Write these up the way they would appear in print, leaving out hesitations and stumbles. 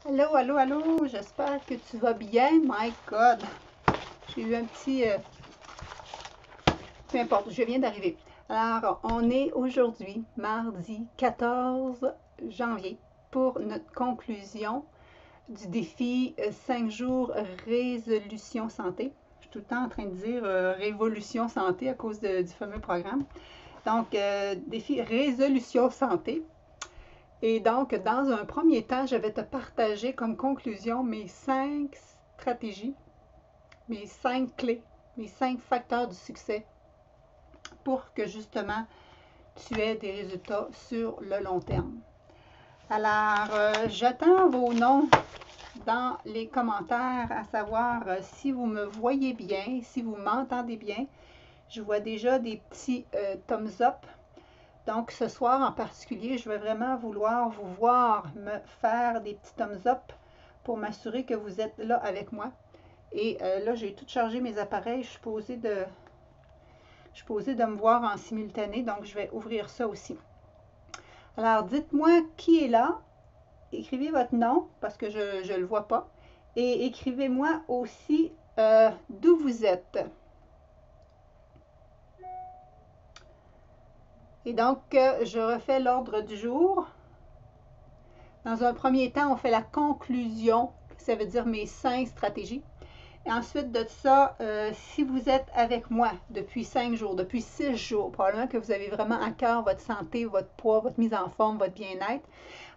Allô, allô, allô, j'espère que tu vas bien. My God, j'ai eu un petit... peu importe, je viens d'arriver. Alors, on est aujourd'hui, mardi 14 janvier, pour notre conclusion du défi 5 jours résolution santé. Je suis tout le temps en train de dire révolution santé à cause du fameux programme. Donc, défi résolution santé. Et donc, dans un premier temps, je vais te partager comme conclusion mes 5 stratégies, mes 5 clés, mes 5 facteurs du succès pour que justement tu aies des résultats sur le long terme. Alors, j'attends vos noms dans les commentaires, à savoir si vous me voyez bien, si vous m'entendez bien. Je vois déjà des petits thumbs up. Donc, ce soir en particulier, je vais vraiment vouloir vous voir me faire des petits thumbs up pour m'assurer que vous êtes là avec moi. Et là, j'ai tout chargé mes appareils. Je suis posée de me voir en simultané, donc je vais ouvrir ça aussi. Alors, dites-moi qui est là. Écrivez votre nom, parce que je ne le vois pas. Et écrivez-moi aussi d'où vous êtes. Et donc, je refais l'ordre du jour. Dans un premier temps, on fait la conclusion, ça veut dire mes 5 stratégies. Et ensuite de ça, si vous êtes avec moi depuis 5 jours, depuis 6 jours, probablement que vous avez vraiment à cœur votre santé, votre poids, votre mise en forme, votre bien-être.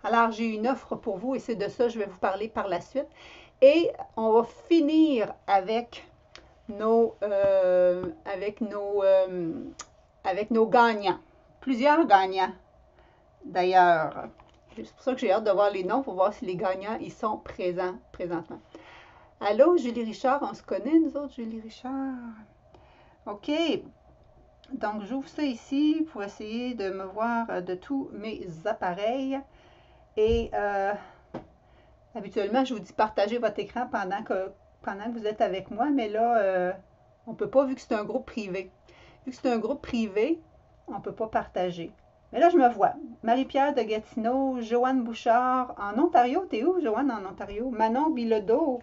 Alors, j'ai une offre pour vous et c'est de ça que je vais vous parler par la suite. Et on va finir avec nos gagnants. Plusieurs gagnants, d'ailleurs. C'est pour ça que j'ai hâte de voir les noms pour voir si les gagnants ils sont présents présentement. Allô, Julie Richard, on se connaît, nous autres, Julie Richard? OK. Donc, j'ouvre ça ici pour essayer de me voir de tous mes appareils. Et habituellement, je vous dis partagez votre écran pendant que vous êtes avec moi, mais là, on ne peut pas vu que c'est un groupe privé. Vu que c'est un groupe privé, on ne peut pas partager. Mais là, je me vois. Marie-Pierre de Gatineau, Joanne Bouchard en Ontario. T'es où, Joanne, en Ontario? Manon Bilodeau,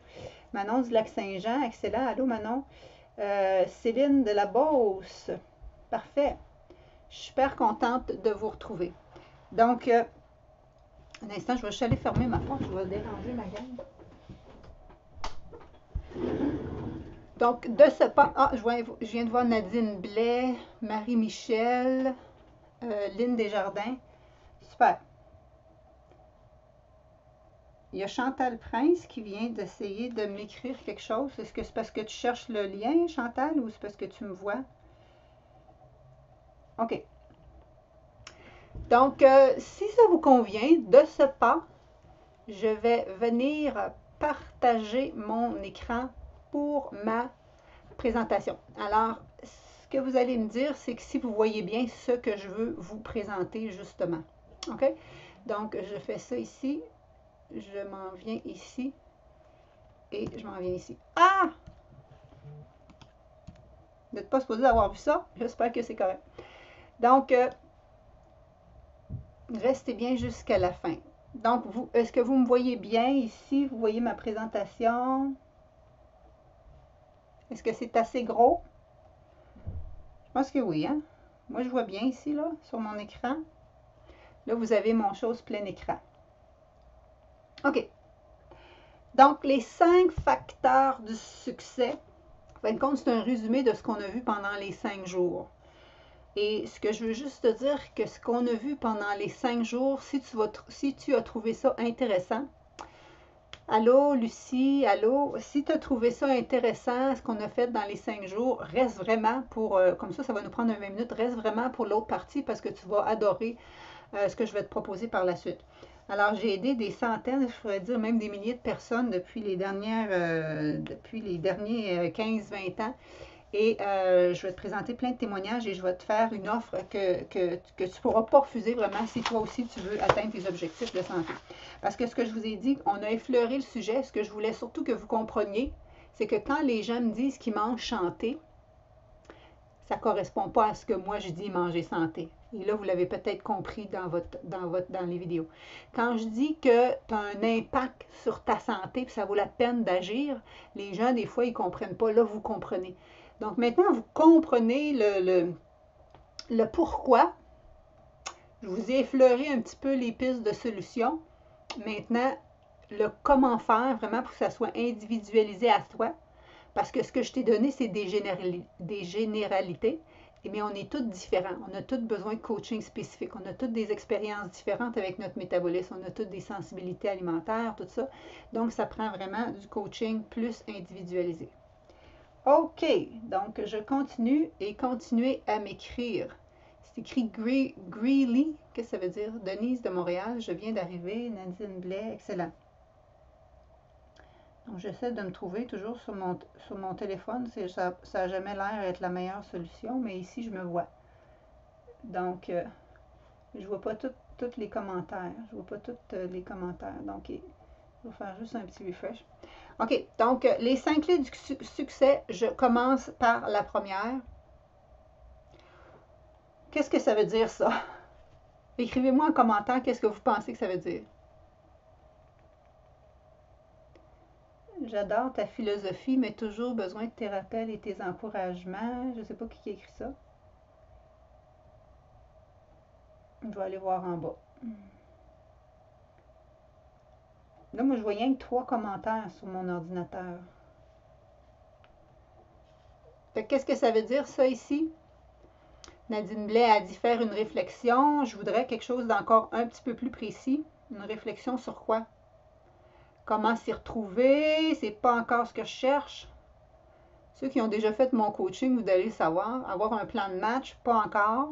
Manon du Lac-Saint-Jean, excellent. Allô, Manon. Céline de la Beauce. Parfait. Je suis super contente de vous retrouver. Donc, un instant, je vais juste aller fermer ma porte. Je vais déranger ma gang. Donc, de ce pas... Ah, je viens de voir Nadine Blais, Marie-Michel, Lynne Desjardins. Super. Il y a Chantal Prince qui vient d'essayer de m'écrire quelque chose. Est-ce que c'est parce que tu cherches le lien, Chantal, ou c'est parce que tu me vois? OK. Donc, si ça vous convient, de ce pas, je vais venir partager mon écran pour ma présentation. Alors, ce que vous allez me dire, c'est que si vous voyez bien ce que je veux vous présenter justement. OK? Donc, je fais ça ici. Je m'en viens ici. Et je m'en viens ici. Ah! Vous n'êtes pas supposé avoir vu ça. J'espère que c'est correct. Donc, restez bien jusqu'à la fin. Donc, est-ce que vous me voyez bien ici? Vous voyez ma présentation? Est-ce que c'est assez gros? Je pense que oui, hein? Moi, je vois bien ici, là, sur mon écran. Là, vous avez mon chose plein écran. OK. Donc, les 5 facteurs du succès, en fin de compte, c'est un résumé de ce qu'on a vu pendant les 5 jours. Et ce que je veux juste te dire, que ce qu'on a vu pendant les 5 jours, si tu as trouvé ça intéressant, allô, Lucie, allô, si tu as trouvé ça intéressant, ce qu'on a fait dans les 5 jours, reste vraiment pour, comme ça va nous prendre 20 minutes, reste vraiment pour l'autre partie parce que tu vas adorer ce que je vais te proposer par la suite. Alors, j'ai aidé des centaines, je pourrais dire même des milliers de personnes depuis les derniers 15-20 ans. Et je vais te présenter plein de témoignages et je vais te faire une offre que tu ne pourras pas refuser vraiment si toi aussi tu veux atteindre tes objectifs de santé. Parce que ce que je vous ai dit, on a effleuré le sujet. Ce que je voulais surtout que vous compreniez, c'est que quand les gens me disent qu'ils mangent chanté, ça ne correspond pas à ce que moi je dis manger santé. Et là, vous l'avez peut-être compris dans les vidéos. Quand je dis que tu as un impact sur ta santé et ça vaut la peine d'agir, les gens, des fois, ils ne comprennent pas. Là, vous comprenez. Donc maintenant, vous comprenez le pourquoi. Je vous ai effleuré un petit peu les pistes de solutions. Maintenant, le comment faire vraiment pour que ça soit individualisé à toi. Parce que ce que je t'ai donné, c'est des généralités. Mais on est tous différents. On a tous besoin de coaching spécifique. On a toutes des expériences différentes avec notre métabolisme. On a toutes des sensibilités alimentaires, tout ça. Donc, ça prend vraiment du coaching plus individualisé. OK. Donc, je continue et continuez à m'écrire. C'est écrit Greeley. Qu'est-ce que ça veut dire? Denise de Montréal. Je viens d'arriver. Nadine Blais. Excellent. Donc, j'essaie de me trouver toujours sur mon téléphone. Ça n'a jamais l'air d'être la meilleure solution, mais ici, je me vois. Donc, je ne vois pas tous les commentaires. Je ne vois pas tous les commentaires. Donc, je vais faire juste un petit refresh. OK. Donc, les 5 clés du succès, je commence par la première. Qu'est-ce que ça veut dire, ça? Écrivez-moi en commentaire qu'est-ce que vous pensez que ça veut dire. J'adore ta philosophie, mais toujours besoin de tes rappels et tes encouragements. Je ne sais pas qui a écrit ça. Je vais aller voir en bas. Là, moi, je vois rien que 3 commentaires sur mon ordinateur. Qu'est-ce que ça veut dire, ça, ici? Nadine Blais a dit faire une réflexion. Je voudrais quelque chose d'encore un petit peu plus précis. Une réflexion sur quoi? Comment s'y retrouver? C'est pas encore ce que je cherche. Ceux qui ont déjà fait mon coaching, vous allez le savoir. Avoir un plan de match, pas encore.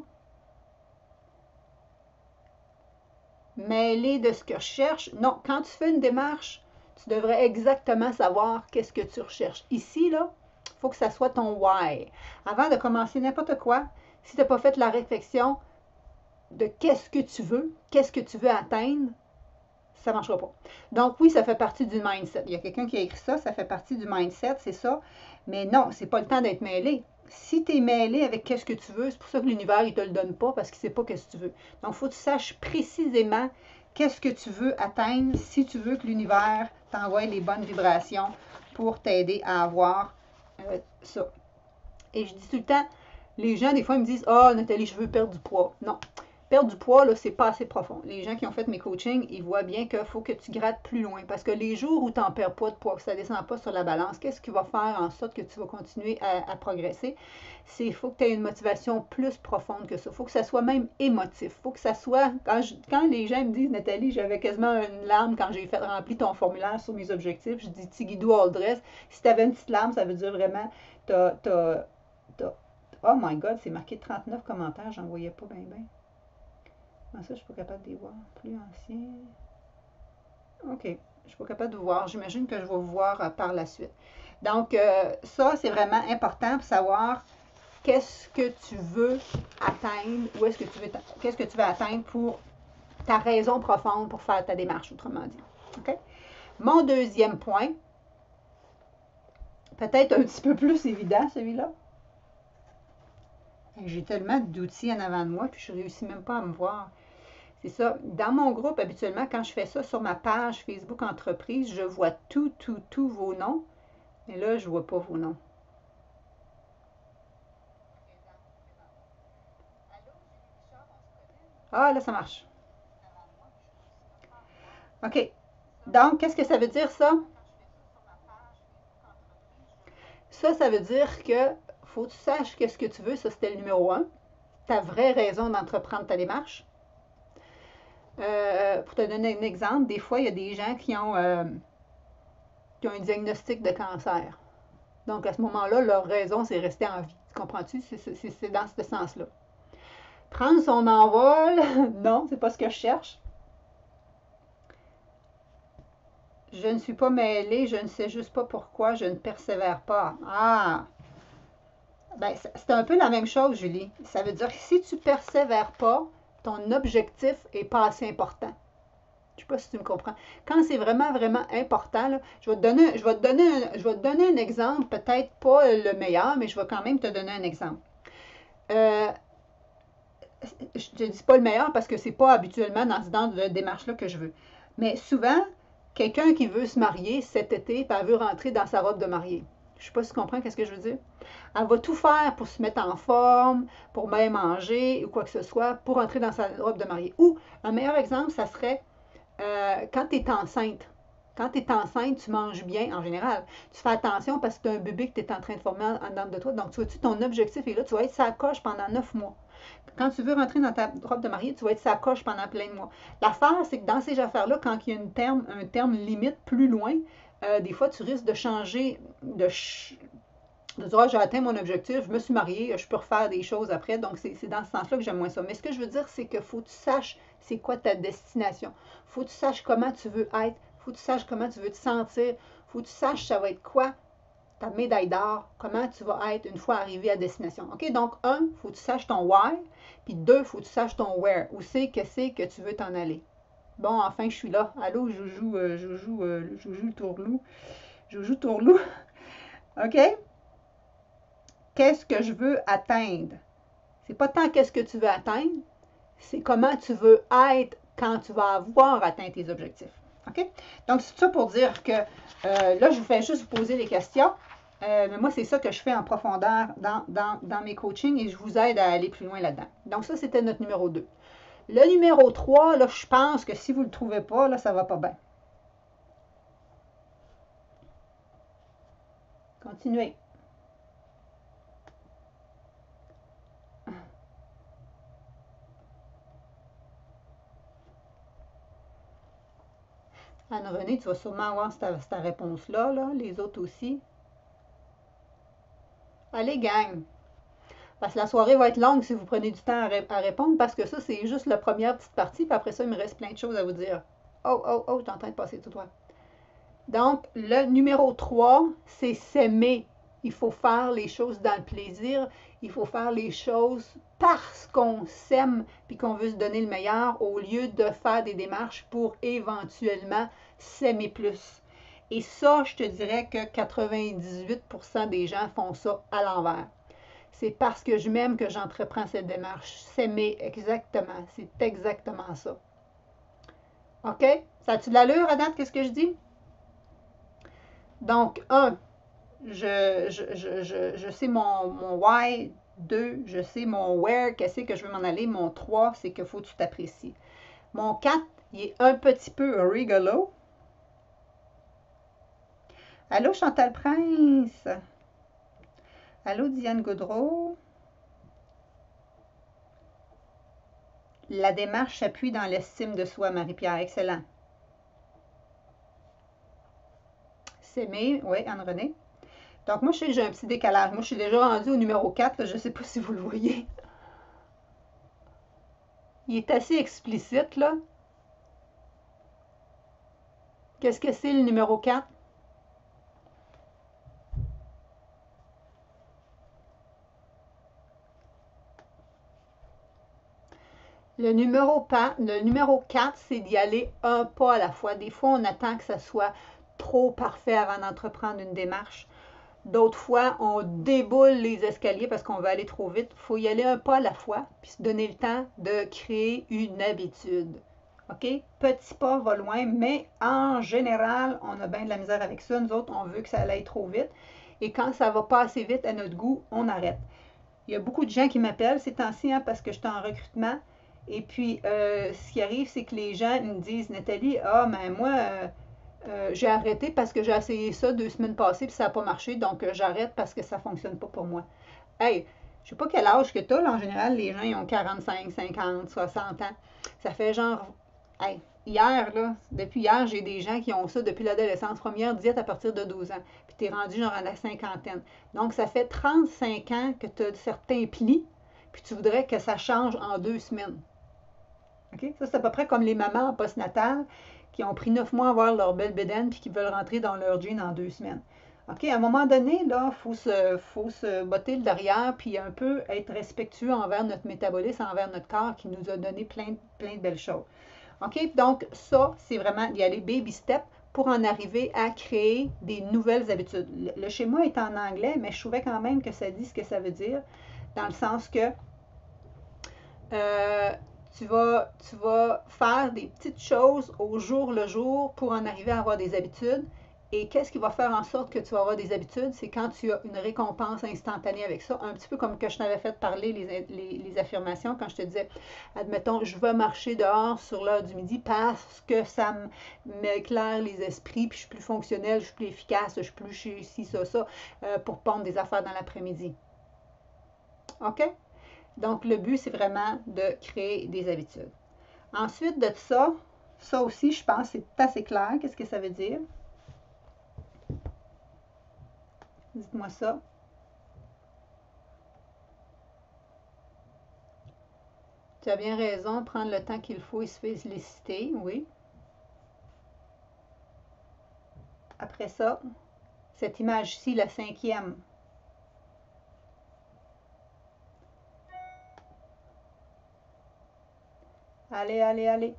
Mêler de ce que je cherche. Non, quand tu fais une démarche, tu devrais exactement savoir qu'est-ce que tu recherches. Ici, là, il faut que ça soit ton why. Avant de commencer n'importe quoi, si tu n'as pas fait la réflexion de qu'est-ce que tu veux atteindre, ça ne marchera pas. Donc oui, ça fait partie du mindset. Il y a quelqu'un qui a écrit ça, ça fait partie du mindset, c'est ça. Mais non, c'est pas le temps d'être mêlé. Si tu es mêlé avec qu'est-ce que tu veux, c'est pour ça que l'univers, il ne te le donne pas parce qu'il ne sait pas qu'est-ce que tu veux. Donc, il faut que tu saches précisément qu'est-ce que tu veux atteindre si tu veux que l'univers t'envoie les bonnes vibrations pour t'aider à avoir ça. Et je dis tout le temps, les gens, des fois, ils me disent « Ah, Nathalie, je veux perdre du poids. » Non. Perdre du poids, là, c'est pas assez profond. Les gens qui ont fait mes coachings, ils voient bien qu'il faut que tu grattes plus loin. Parce que les jours où tu n'en perds pas de poids, que ça ne descend pas sur la balance, qu'est-ce qui va faire en sorte que tu vas continuer à progresser? C'est qu'il faut que tu aies une motivation plus profonde que ça. Il faut que ça soit même émotif. Il faut que ça soit... Quand les gens me disent, Nathalie, j'avais quasiment une larme quand j'ai rempli ton formulaire sur mes objectifs, je dis Tigidou All Dress. Si tu avais une petite larme, ça veut dire vraiment, oh my God, c'est marqué 39 commentaires, j'en voyais pas bien. Ça, je ne suis pas capable de les voir. Plus ancien. OK. Je ne suis pas capable de vous voir. J'imagine que je vais vous voir par la suite. Donc, ça, c'est vraiment important pour savoir qu'est-ce que tu veux atteindre, qu'est-ce que tu veux atteindre pour ta raison profonde pour faire ta démarche, autrement dit. OK? Mon deuxième point, peut-être un petit peu plus évident, celui-là. J'ai tellement d'outils en avant de moi, puis je ne réussis même pas à me voir. C'est ça. Dans mon groupe, habituellement, quand je fais ça sur ma page Facebook Entreprise, je vois tous vos noms. Mais là, je ne vois pas vos noms. Ah, là, ça marche. OK. Donc, qu'est-ce que ça veut dire, ça? Ça veut dire que faut que tu saches qu'est-ce que tu veux. Ça, c'était le numéro 1. Ta vraie raison d'entreprendre ta démarche. Pour te donner un exemple, des fois, il y a des gens qui ont un diagnostic de cancer. Donc, à ce moment-là, leur raison, c'est rester en vie. Tu comprends-tu? C'est dans ce sens-là. Prendre son envol, non, c'est pas ce que je cherche. Je ne suis pas mêlée, je ne sais juste pas pourquoi, je ne persévère pas. Ah! Ben, c'est un peu la même chose, Julie. Ça veut dire que si tu ne persévères pas, ton objectif n'est pas assez important. Je ne sais pas si tu me comprends. Quand c'est vraiment, vraiment important, là, je vais te donner un exemple, peut-être pas le meilleur, mais je vais quand même te donner un exemple. je ne dis pas le meilleur parce que c'est pas habituellement dans ce genre de démarche-là que je veux. Mais souvent, quelqu'un qui veut se marier cet été, puis elle veut rentrer dans sa robe de mariée. Je ne sais pas si tu comprends ce que je veux dire. Elle va tout faire pour se mettre en forme, pour bien manger ou quoi que ce soit, pour rentrer dans sa robe de mariée. Ou, un meilleur exemple, ça serait quand tu es enceinte. Quand tu es enceinte, tu manges bien en général. Tu fais attention parce que tu as un bébé que tu es en train de former en dedans de toi. Donc, tu vois-tu, ton objectif est là, tu vas être sa coche pendant 9 mois. Quand tu veux rentrer dans ta robe de mariée, tu vas être sa coche pendant plein de mois. L'affaire, c'est que dans ces affaires-là, quand il y a un terme limite plus loin, des fois, tu risques de changer, de dire, ah, j'ai atteint mon objectif, je me suis mariée, je peux refaire des choses après. Donc, c'est dans ce sens-là que j'aime moins ça. Mais ce que je veux dire, c'est qu'il faut que tu saches c'est quoi ta destination. Il faut que tu saches comment tu veux être. Il faut que tu saches comment tu veux te sentir. Il faut que tu saches ça va être quoi ta médaille d'or, comment tu vas être une fois arrivé à destination. OK? Donc, il faut que tu saches ton why. Puis 2, il faut que tu saches ton where. Où c'est que tu veux t'en aller. Bon, enfin, je suis là. Allô, Joujou le tourlou. Joujou tourlou. OK? Qu'est-ce que je veux atteindre? C'est pas tant qu'est-ce que tu veux atteindre, c'est comment tu veux être quand tu vas avoir atteint tes objectifs. OK? Donc, c'est ça pour dire que là, je vous fais juste vous poser des questions. Mais moi, c'est ça que je fais en profondeur dans mes coachings et je vous aide à aller plus loin là-dedans. Donc, ça, c'était notre numéro 2. Le numéro 3, là, je pense que si vous ne le trouvez pas, là, ça ne va pas bien. Continuez. Anne-Renée, tu vas sûrement avoir cette réponse-là, là, les autres aussi. Allez, gang! Parce que la soirée va être longue si vous prenez du temps à répondre, parce que ça, c'est juste la première petite partie, puis après ça, il me reste plein de choses à vous dire. Oh, oh, oh, je suis en train de passer tout droit. Donc, le numéro 3, c'est s'aimer. Il faut faire les choses dans le plaisir. Il faut faire les choses parce qu'on s'aime puis qu'on veut se donner le meilleur au lieu de faire des démarches pour éventuellement s'aimer plus. Et ça, je te dirais que 98% des gens font ça à l'envers. C'est parce que je m'aime que j'entreprends cette démarche. S'aimer, exactement. C'est exactement ça. OK? Ça a-tu de l'allure, à date, qu'est-ce que je dis? Donc, 1, je sais mon why. 2, je sais mon where, qu'est-ce que je veux m'en aller. Mon 3, c'est qu'il faut que tu t'apprécies. Mon 4, il est un petit peu rigolo. Allô, Chantal Prince? Allô, Diane Gaudreau? La démarche s'appuie dans l'estime de soi, Marie-Pierre. Excellent. S'aimer, oui, Anne-Renée. Donc, moi, je sais que j'ai un petit décalage. Moi, je suis déjà rendue au numéro 4. Là, je ne sais pas si vous le voyez. Il est assez explicite, là. Qu'est-ce que c'est le numéro 4? Le numéro 4, c'est d'y aller un pas à la fois. Des fois, on attend que ça soit trop parfait avant d'entreprendre une démarche. D'autres fois, on déboule les escaliers parce qu'on veut aller trop vite. Il faut y aller un pas à la fois, puis se donner le temps de créer une habitude. OK? Petit pas va loin, mais en général, on a bien de la misère avec ça. Nous autres, on veut que ça aille trop vite. Et quand ça va pas assez vite à notre goût, on arrête. Il y a beaucoup de gens qui m'appellent ces temps-ci parce que je suis en recrutement. Et puis, ce qui arrive, c'est que les gens me disent, Nathalie, ah, mais moi, j'ai arrêté parce que j'ai essayé ça 2 semaines passées puis ça n'a pas marché, donc j'arrête parce que ça ne fonctionne pas pour moi. Hey, je sais pas quel âge que tu as, là, en général, les gens ils ont 45, 50, 60 ans. Ça fait genre, hey, hier, là, depuis hier, j'ai des gens qui ont ça depuis l'adolescence, première diète à partir de 12 ans, puis tu es rendu genre à la cinquantaine. Donc, ça fait 35 ans que tu as certains plis, puis tu voudrais que ça change en 2 semaines. OK? Ça, c'est à peu près comme les mamans en postnatal qui ont pris 9 mois à avoir leur belle bédaine puis qui veulent rentrer dans leur jean en 2 semaines. OK? À un moment donné, là, faut se botter le derrière puis un peu être respectueux envers notre métabolisme, envers notre corps qui nous a donné plein de belles choses. OK? Donc, ça, c'est vraiment d'y aller baby step pour en arriver à créer des nouvelles habitudes. Le schéma est en anglais, mais je trouvais quand même que ça dit ce que ça veut dire. dans le sens que tu vas faire des petites choses au jour le jour pour en arriver à avoir des habitudes. Et qu'est-ce qui va faire en sorte que tu vas avoir des habitudes? C'est quand tu as une récompense instantanée avec ça, un petit peu comme que je t'avais fait parler les affirmations, quand je te disais, admettons, je vais marcher dehors sur l'heure du midi parce que ça m'éclaire les esprits, puis je suis plus fonctionnelle, je suis plus efficace, je suis plus ci, ça, pour pondre des affaires dans l'après-midi. OK? Donc, le but, c'est vraiment de créer des habitudes. Ensuite de ça aussi, je pense, c'est assez clair. Qu'est-ce que ça veut dire? Dites-moi ça. Tu as bien raison, prendre le temps qu'il faut et se féliciter, oui. Après ça, cette image-ci, la 5e. Allez, allez, allez.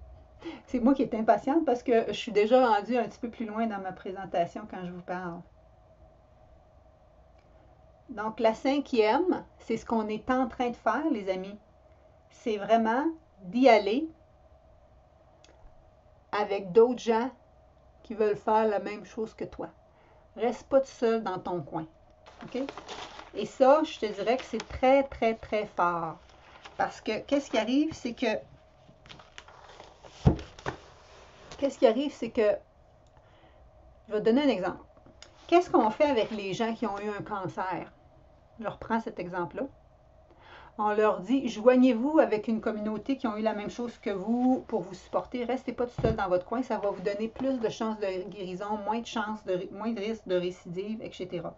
C'est moi qui est impatiente parce que je suis déjà rendue un petit peu plus loin dans ma présentation quand je vous parle. Donc, la 5e, c'est ce qu'on est en train de faire, les amis. C'est vraiment d'y aller avec d'autres gens qui veulent faire la même chose que toi. Reste pas tout seul dans ton coin. OK? Et ça, je te dirais que c'est très, très, très fort. Parce que qu'est-ce qui arrive, c'est que je vais te donner un exemple. Qu'est-ce qu'on fait avec les gens qui ont eu un cancer? Je reprends cet exemple-là. On leur dit, joignez-vous avec une communauté qui ont eu la même chose que vous pour vous supporter. Restez pas tout seul dans votre coin. Ça va vous donner plus de chances de guérison, moins de risques de récidive, etc.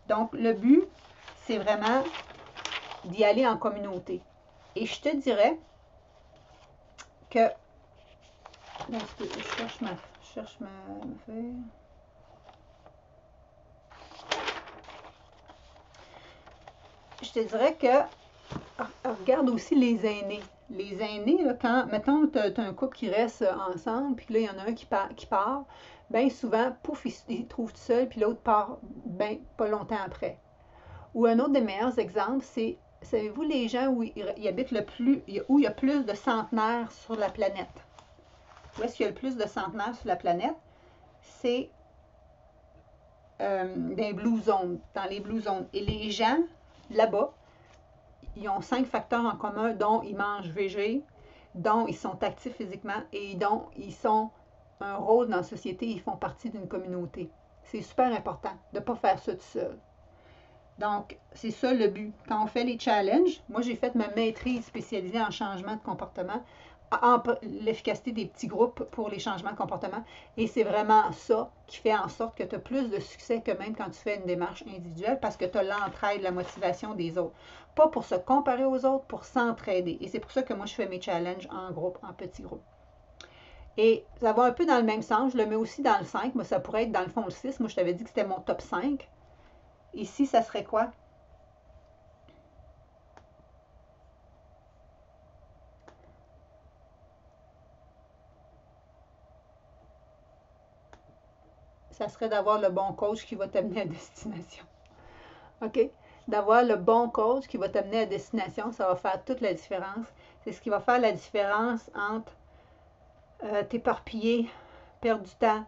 Donc, le but, c'est vraiment d'y aller en communauté. Et je te dirais que... Je cherche ma feuille. Je te dirais que regarde aussi les aînés. Les aînés, là, quand, mettons, tu as un couple qui reste ensemble, puis là, il y en a un qui part, bien souvent, pouf, il se trouve tout seul, puis l'autre part, bien, pas longtemps après. Ou un autre des meilleurs exemples, c'est, savez-vous, les gens où ils habitent où il y a plus de centenaires sur la planète? Où est-ce qu'il y a le plus de centenaires sur la planète? C'est dans les blue zones, dans les blue zones. Et les gens, là-bas, ils ont 5 facteurs en commun, dont ils mangent végé, dont ils sont actifs physiquement et dont ils ont un rôle dans la société, ils font partie d'une communauté. C'est super important de ne pas faire ça tout seul. Donc, c'est ça le but. Quand on fait les challenges, moi j'ai fait ma maîtrise spécialisée en changement de comportement, en l'efficacité des petits groupes pour les changements de comportement. Et c'est vraiment ça qui fait en sorte que tu as plus de succès que même quand tu fais une démarche individuelle parce que tu as l'entraide, la motivation des autres. Pas pour se comparer aux autres, pour s'entraider. Et c'est pour ça que moi je fais mes challenges en groupe, en petits groupes. Et ça va un peu dans le même sens. Je le mets aussi dans le 5. Moi, ça pourrait être dans le fond le 6. Moi, je t'avais dit que c'était mon top 5. Ici, ça serait quoi? Ça serait d'avoir le bon coach qui va t'amener à destination. OK? D'avoir le bon coach qui va t'amener à destination, ça va faire toute la différence. C'est ce qui va faire la différence entre t'éparpiller, perdre du temps,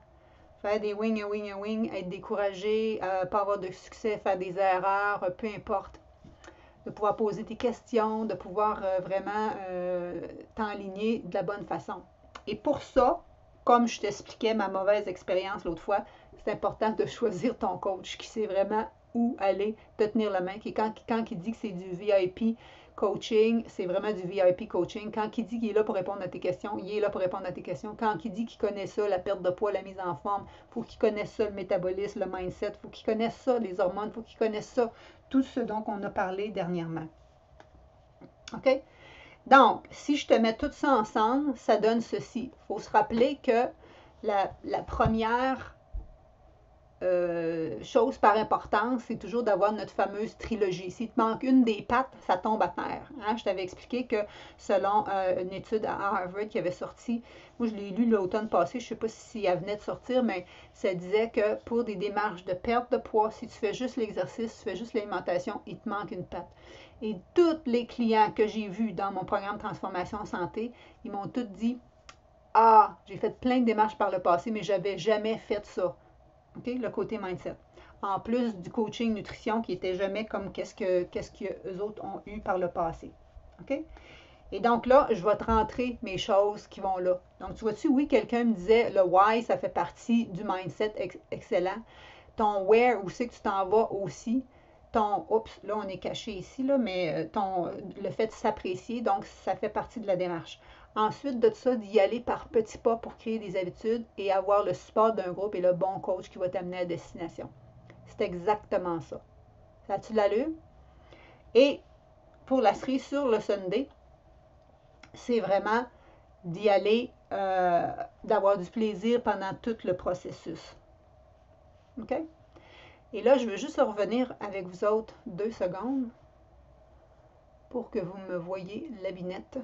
faire des wing, être découragé, pas avoir de succès, faire des erreurs, peu importe. De pouvoir poser tes questions, de pouvoir vraiment t'enligner de la bonne façon. Et pour ça, comme je t'expliquais ma mauvaise expérience l'autre fois, c'est important de choisir ton coach qui sait vraiment où aller te tenir la main. Quand il dit que c'est du VIP coaching, c'est vraiment du VIP coaching. Quand il dit qu'il est là pour répondre à tes questions, il est là pour répondre à tes questions. Quand il dit qu'il connaît ça, la perte de poids, la mise en forme, il faut qu'il connaisse ça, le métabolisme, le mindset, il faut qu'il connaisse ça, les hormones, il faut qu'il connaisse ça, tout ce dont on a parlé dernièrement. OK? Donc, si je te mets tout ça ensemble, ça donne ceci. Il faut se rappeler que la première chose par importance, c'est toujours d'avoir notre fameuse trilogie. S'il te manque une des pattes, ça tombe à terre. Hein? Je t'avais expliqué que selon une étude à Harvard qui avait sorti, moi je l'ai lu l'automne passé, je ne sais pas si elle venait de sortir, mais ça disait que pour des démarches de perte de poids, si tu fais juste l'exercice, tu fais juste l'alimentation, il te manque une patte. Et tous les clients que j'ai vus dans mon programme Transformation Santé, ils m'ont tous dit « Ah, j'ai fait plein de démarches par le passé, mais j'avais jamais fait ça. » Okay? Le côté mindset. En plus du coaching nutrition qui n'était jamais comme qu'est-ce que eux autres ont eu par le passé. Okay? Et donc là, je vais te rentrer mes choses qui vont là. Donc, tu vois-tu, oui, quelqu'un me disait, le why, ça fait partie du mindset excellent. Ton where, où c'est que tu t'en vas aussi. Ton, oups, là, on est caché ici, là, mais le fait de s'apprécier, donc, ça fait partie de la démarche. Ensuite de ça, d'y aller par petits pas pour créer des habitudes et avoir le support d'un groupe et le bon coach qui va t'amener à destination. C'est exactement ça. Ça a-tu de l'allure? Et pour la cerise sur le Sunday, c'est vraiment d'y aller, d'avoir du plaisir pendant tout le processus. OK? Et là, je veux juste revenir avec vous autres 2 secondes pour que vous me voyez la binette.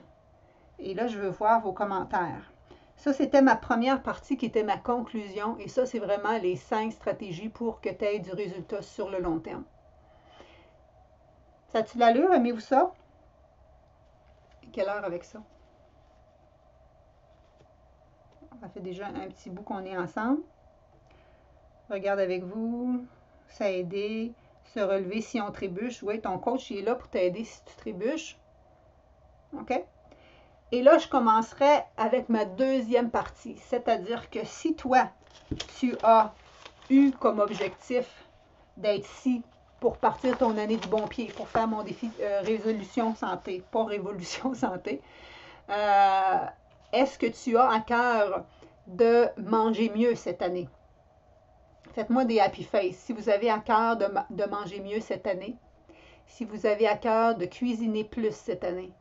Et là, je veux voir vos commentaires. Ça, c'était ma première partie qui était ma conclusion. Et ça, c'est vraiment les 5 stratégies pour que tu aies du résultat sur le long terme. Ça a-tu de l'allure? Aimez-vous ça? Quelle heure avec ça? Ça fait déjà un petit bout qu'on est ensemble. Regarde avec vous. Ça a aidé. Se relever si on trébuche. Oui, ton coach il est là pour t'aider si tu trébuches. OK? Et là, je commencerai avec ma deuxième partie. C'est-à-dire que si toi, tu as eu comme objectif d'être ici pour partir ton année du bon pied, pour faire mon défi résolution santé, pas révolution santé, est-ce que tu as à cœur de manger mieux cette année? Faites-moi des happy face. Si vous avez à cœur de manger mieux cette année, si vous avez à cœur de cuisiner plus cette année,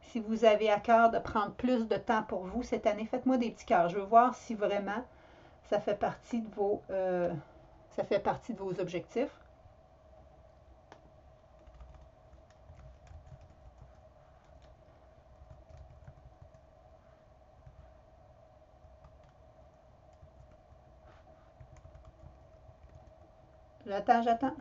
si vous avez à cœur de prendre plus de temps pour vous cette année, faites-moi des petits cœurs. Je veux voir si vraiment ça fait partie de vos objectifs. J'attends.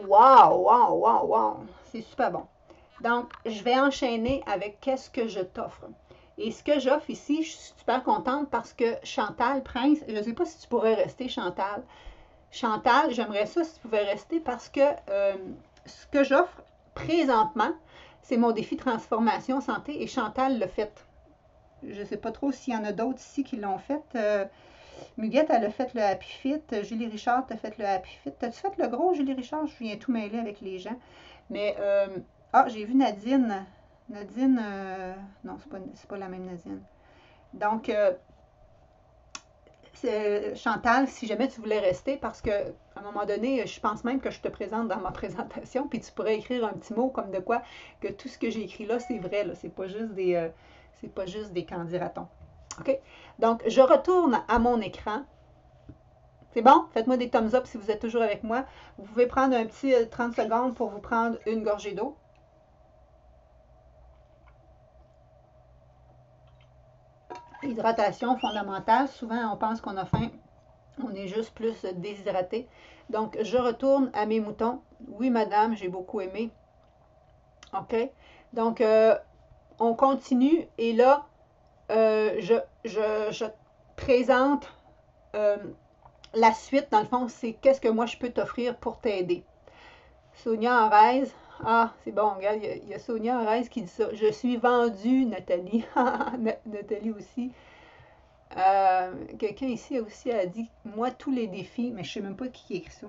Wow! C'est super bon. Donc, je vais enchaîner avec qu'est-ce que je t'offre. Et ce que j'offre ici, je suis super contente parce que Chantal Prince, je ne sais pas si tu pourrais rester, Chantal. Chantal, j'aimerais ça si tu pouvais rester parce que ce que j'offre présentement, c'est mon défi transformation santé et Chantal l'a fait. Je ne sais pas trop s'il y en a d'autres ici qui l'ont fait. Muguette, elle a fait le Happy Fit. Julie Richard, tu as fait le Happy Fit. T'as-tu fait le gros, Julie Richard? Je viens tout mêler avec les gens. Mais, j'ai vu Nadine. Nadine, non, c'est pas la même Nadine. Donc, Chantal, si jamais tu voulais rester, parce que à un moment donné, je pense même que je te présente dans ma présentation, puis tu pourrais écrire un petit mot comme de quoi que tout ce que j'ai écrit là, c'est vrai, là, c'est pas juste des candidatons. OK? Donc, je retourne à mon écran. C'est bon? Faites-moi des thumbs up si vous êtes toujours avec moi. Vous pouvez prendre un petit 30 secondes pour vous prendre une gorgée d'eau. Hydratation fondamentale. Souvent, on pense qu'on a faim. On est juste plus déshydraté. Donc, je retourne à mes moutons. Oui, madame, j'ai beaucoup aimé. OK? Donc, on continue. Et là, je présente la suite. Dans le fond, c'est qu'est-ce que moi, je peux t'offrir pour t'aider. Sonia Arez. Ah, c'est bon, regarde, il y a Sonia Arez qui dit ça. Je suis vendue, Nathalie. Nathalie aussi. Quelqu'un ici aussi a dit moi tous les défis, mais je sais même pas qui écrit ça.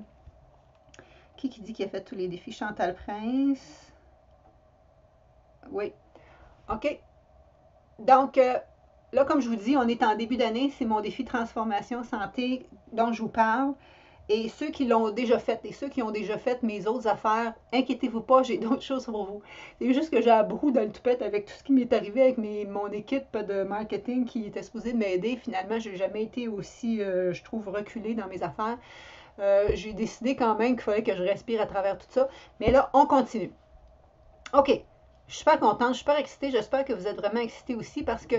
Qui dit qu'il a fait tous les défis? Chantal Prince. Oui. OK. Donc, là, comme je vous dis, on est en début d'année, c'est mon défi transformation santé dont je vous parle. Et ceux qui l'ont déjà fait et ceux qui ont déjà fait mes autres affaires, inquiétez-vous pas, j'ai d'autres choses pour vous. C'est juste que j'ai un brou dans le toupette avec tout ce qui m'est arrivé avec mon équipe de marketing qui était supposée m'aider. Finalement, je n'ai jamais été aussi, je trouve, reculée dans mes affaires. J'ai décidé quand même qu'il fallait que je respire à travers tout ça. Mais là, on continue. OK. Je suis super contente, je suis super excitée. J'espère que vous êtes vraiment excités aussi parce que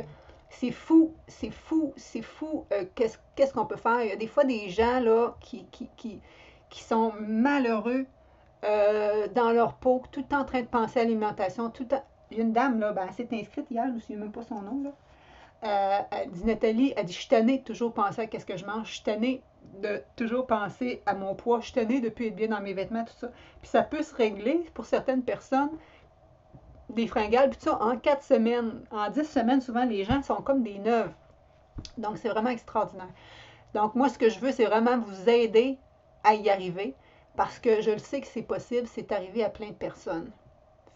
c'est fou, c'est fou, c'est fou. Qu'est-ce qu'on peut faire? Il y a des fois des gens là qui sont malheureux dans leur peau, tout le temps en train de penser à l'alimentation. Tout le temps. Il y a une dame, là, ben, elle s'est inscrite hier, je ne me souviens même pas son nom. Là. Elle dit Nathalie, elle dit je suis tannée de toujours penser à qu'est-ce que je mange, je suis tannée de toujours penser à mon poids, je suis tannée de ne plus être bien dans mes vêtements, tout ça. Puis ça peut se régler pour certaines personnes des fringales, puis tout ça, en 4 semaines. En 10 semaines, souvent, les gens sont comme des neuves. Donc, c'est vraiment extraordinaire. Donc, moi, ce que je veux, c'est vraiment vous aider à y arriver, parce que je le sais que c'est possible, c'est arrivé à plein de personnes.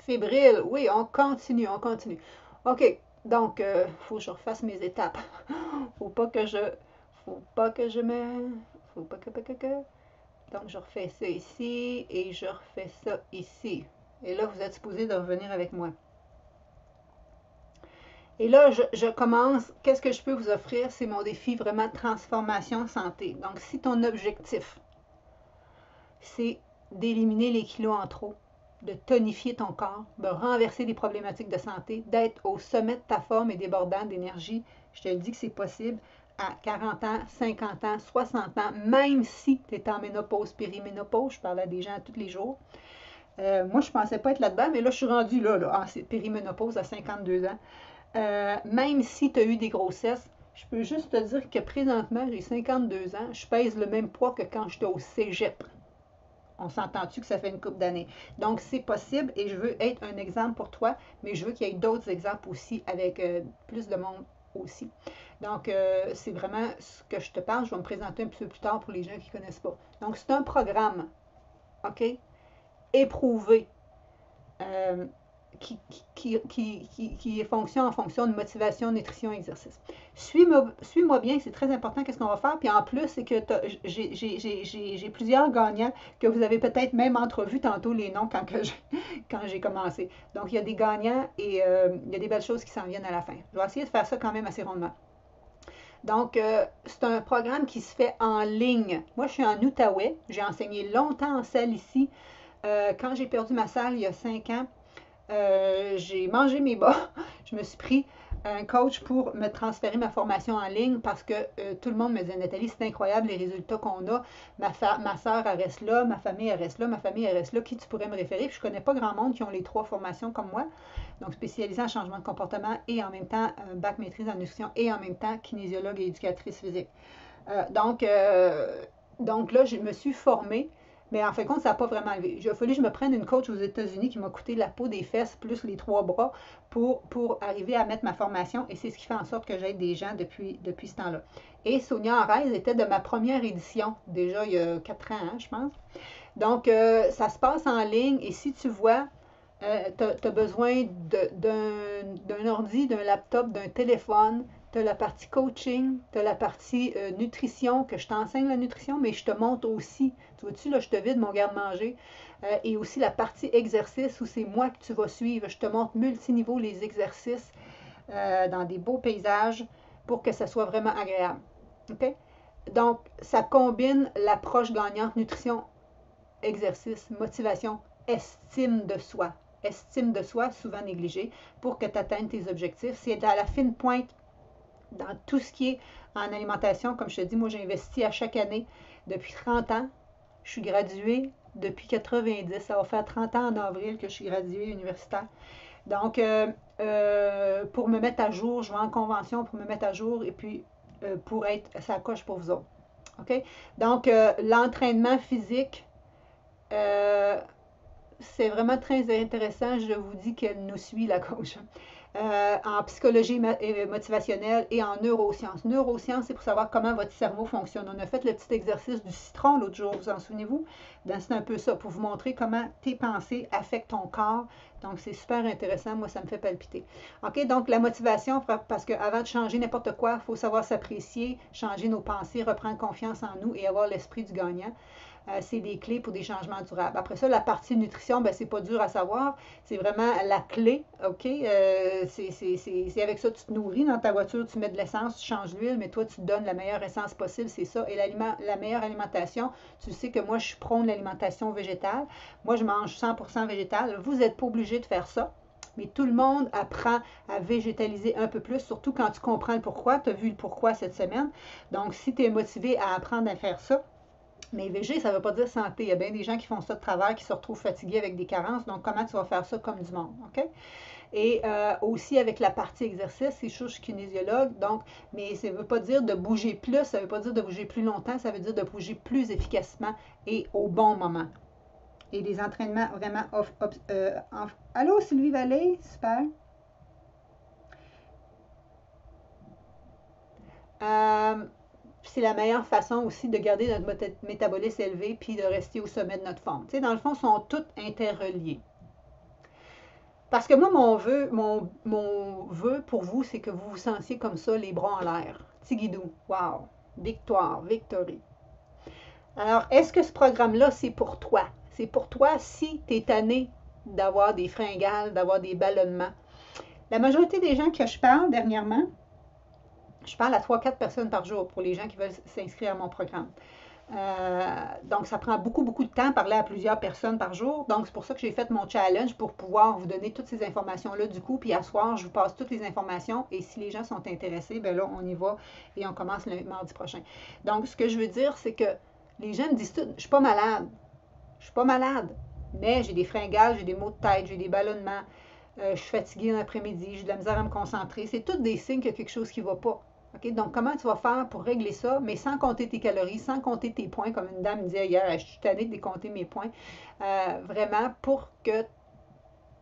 Fébrile, oui, on continue, on continue. OK, donc, faut que je refasse mes étapes. Faut pas que je... Faut pas que je me... Faut pas que... Donc, je refais ça ici, et je refais ça ici. Et là, vous êtes supposé de revenir avec moi. Et là, je commence. Qu'est-ce que je peux vous offrir? C'est mon défi vraiment de transformation santé. Donc, si ton objectif, c'est d'éliminer les kilos en trop, de tonifier ton corps, de renverser les problématiques de santé, d'être au sommet de ta forme et débordant d'énergie, je te le dis que c'est possible à 40 ans, 50 ans, 60 ans, même si tu es en ménopause, périménopause, je parle à des gens tous les jours. Moi, je ne pensais pas être là-dedans, mais là, je suis rendue là en périménopause à 52 ans. Même si tu as eu des grossesses, je peux juste te dire que présentement, j'ai 52 ans, je pèse le même poids que quand j'étais au cégep. On s'entend-tu que ça fait une couple d'années? Donc, c'est possible et je veux être un exemple pour toi, mais je veux qu'il y ait d'autres exemples aussi avec plus de monde aussi. Donc, c'est vraiment ce que je te parle. Je vais me présenter un petit peu plus tard pour les gens qui ne connaissent pas. Donc, c'est un programme, OK? Éprouvé. Euh, qui fonctionne en fonction de motivation, nutrition, exercice. Suis-moi bien, c'est très important qu'est-ce qu'on va faire. Puis en plus, c'est que j'ai plusieurs gagnants que vous avez peut-être même entrevus tantôt les noms quand j'ai commencé. Donc, il y a des gagnants et il y a des belles choses qui s'en viennent à la fin. Je vais essayer de faire ça quand même assez rondement. Donc, c'est un programme qui se fait en ligne. Moi, je suis en Outaouais. J'ai enseigné longtemps en salle ici. Quand j'ai perdu ma salle il y a 5 ans, j'ai mangé mes bas. Je me suis pris un coach pour me transférer ma formation en ligne parce que tout le monde me disait Nathalie, c'est incroyable les résultats qu'on a. Ma soeur, elle reste là, ma famille, elle reste là, ma famille, elle reste là. Qui tu pourrais me référer? Puis je connais pas grand monde qui ont les 3 formations comme moi. Donc, spécialisée en changement de comportement et en même temps bac maîtrise en nutrition et en même temps kinésiologue et éducatrice physique. Donc là, je me suis formée. Mais en fin de compte, ça n'a pas vraiment levé. Il a fallu que je me prenne une coach aux États-Unis qui m'a coûté la peau des fesses plus les 3 bras pour arriver à mettre ma formation. Et c'est ce qui fait en sorte que j'aide des gens depuis ce temps-là. Et Sonia Arez était de ma première édition, déjà il y a 4 ans, hein, je pense. Donc, ça se passe en ligne. Et si tu vois, tu as besoin d'un ordi, d'un laptop, d'un téléphone. Tu as la partie coaching, tu as la partie nutrition, que je t'enseigne la nutrition, mais je te montre aussi. Tu vois-tu, là, je te vide mon garde-manger. Et aussi la partie exercice où c'est moi que tu vas suivre. Je te montre multiniveau les exercices dans des beaux paysages pour que ça soit vraiment agréable. OK? Donc, ça combine l'approche gagnante nutrition, exercice, motivation, estime de soi. Estime de soi, souvent négligée, pour que tu atteignes tes objectifs. C'est à la fine pointe dans tout ce qui est en alimentation. Comme je te dis, moi, j'investis à chaque année depuis 30 ans. Je suis graduée depuis 90. Ça va faire 30 ans en avril que je suis graduée universitaire. Donc, pour me mettre à jour, je vais en convention pour me mettre à jour et puis pour être sa coche pour vous autres. OK? Donc, l'entraînement physique, c'est vraiment très intéressant. Je vous dis qu'elle nous suit, la coach. En psychologie motivationnelle et en neurosciences. Neurosciences, c'est pour savoir comment votre cerveau fonctionne. On a fait le petit exercice du citron l'autre jour, vous en souvenez-vous? C'est un peu ça, pour vous montrer comment tes pensées affectent ton corps, Donc, c'est super intéressant. Moi, ça me fait palpiter. OK? Donc, la motivation, parce qu'avant de changer n'importe quoi, il faut savoir s'apprécier, changer nos pensées, reprendre confiance en nous et avoir l'esprit du gagnant. C'est des clés pour des changements durables. Après ça, la partie nutrition, ben, c'est pas dur à savoir. C'est vraiment la clé, OK? C'est avec ça que tu te nourris dans ta voiture, tu mets de l'essence, tu changes l'huile, mais toi, tu te donnes la meilleure essence possible, c'est ça. Et la meilleure alimentation, tu sais que moi, je prône l'alimentation végétale. Moi, je mange 100% végétal. Vous n'êtes pas obligé de faire ça. Mais tout le monde apprend à végétaliser un peu plus, surtout quand tu comprends le pourquoi. Tu as vu le pourquoi cette semaine. Donc, si tu es motivé à apprendre à faire ça, mais végé, ça ne veut pas dire santé. Il y a bien des gens qui font ça de travers, qui se retrouvent fatigués avec des carences. Donc, comment tu vas faire ça comme du monde? OK? Et aussi avec la partie exercice, c'est sûr, je suis kinésiologue, donc, mais ça ne veut pas dire de bouger plus, ça ne veut pas dire de bouger plus longtemps, ça veut dire de bouger plus efficacement et au bon moment. Et des entraînements vraiment Allô, Sylvie Vallée? Super. C'est la meilleure façon aussi de garder notre métabolisme élevé puis de rester au sommet de notre forme. Tu sais, dans le fond, ils sont tous interreliés. Parce que moi, mon vœu pour vous, c'est que vous vous sentiez comme ça, les bras en l'air. Tigidou, wow, victoire, victory. Alors, est-ce que ce programme-là, c'est pour toi? C'est pour toi si tu es tanné d'avoir des fringales, d'avoir des ballonnements. La majorité des gens que je parle dernièrement, je parle à 3-4 personnes par jour pour les gens qui veulent s'inscrire à mon programme. Donc, ça prend beaucoup, beaucoup de temps de parler à plusieurs personnes par jour. Donc, c'est pour ça que j'ai fait mon challenge pour pouvoir vous donner toutes ces informations-là du coup. Puis, à soir, je vous passe toutes les informations. Et si les gens sont intéressés, bien là, on y va et on commence le mardi prochain. Donc, ce que je veux dire, c'est que les gens me disent tout, je ne suis pas malade. Je ne suis pas malade. Mais j'ai des fringales, j'ai des maux de tête, j'ai des ballonnements. Je suis fatiguée l'après-midi, j'ai de la misère à me concentrer. C'est tous des signes qu'il y a quelque chose qui ne va pas. Okay? Donc, comment tu vas faire pour régler ça, mais sans compter tes calories, sans compter tes points, comme une dame me disait hier, je suis tannée de décompter mes points, vraiment pour que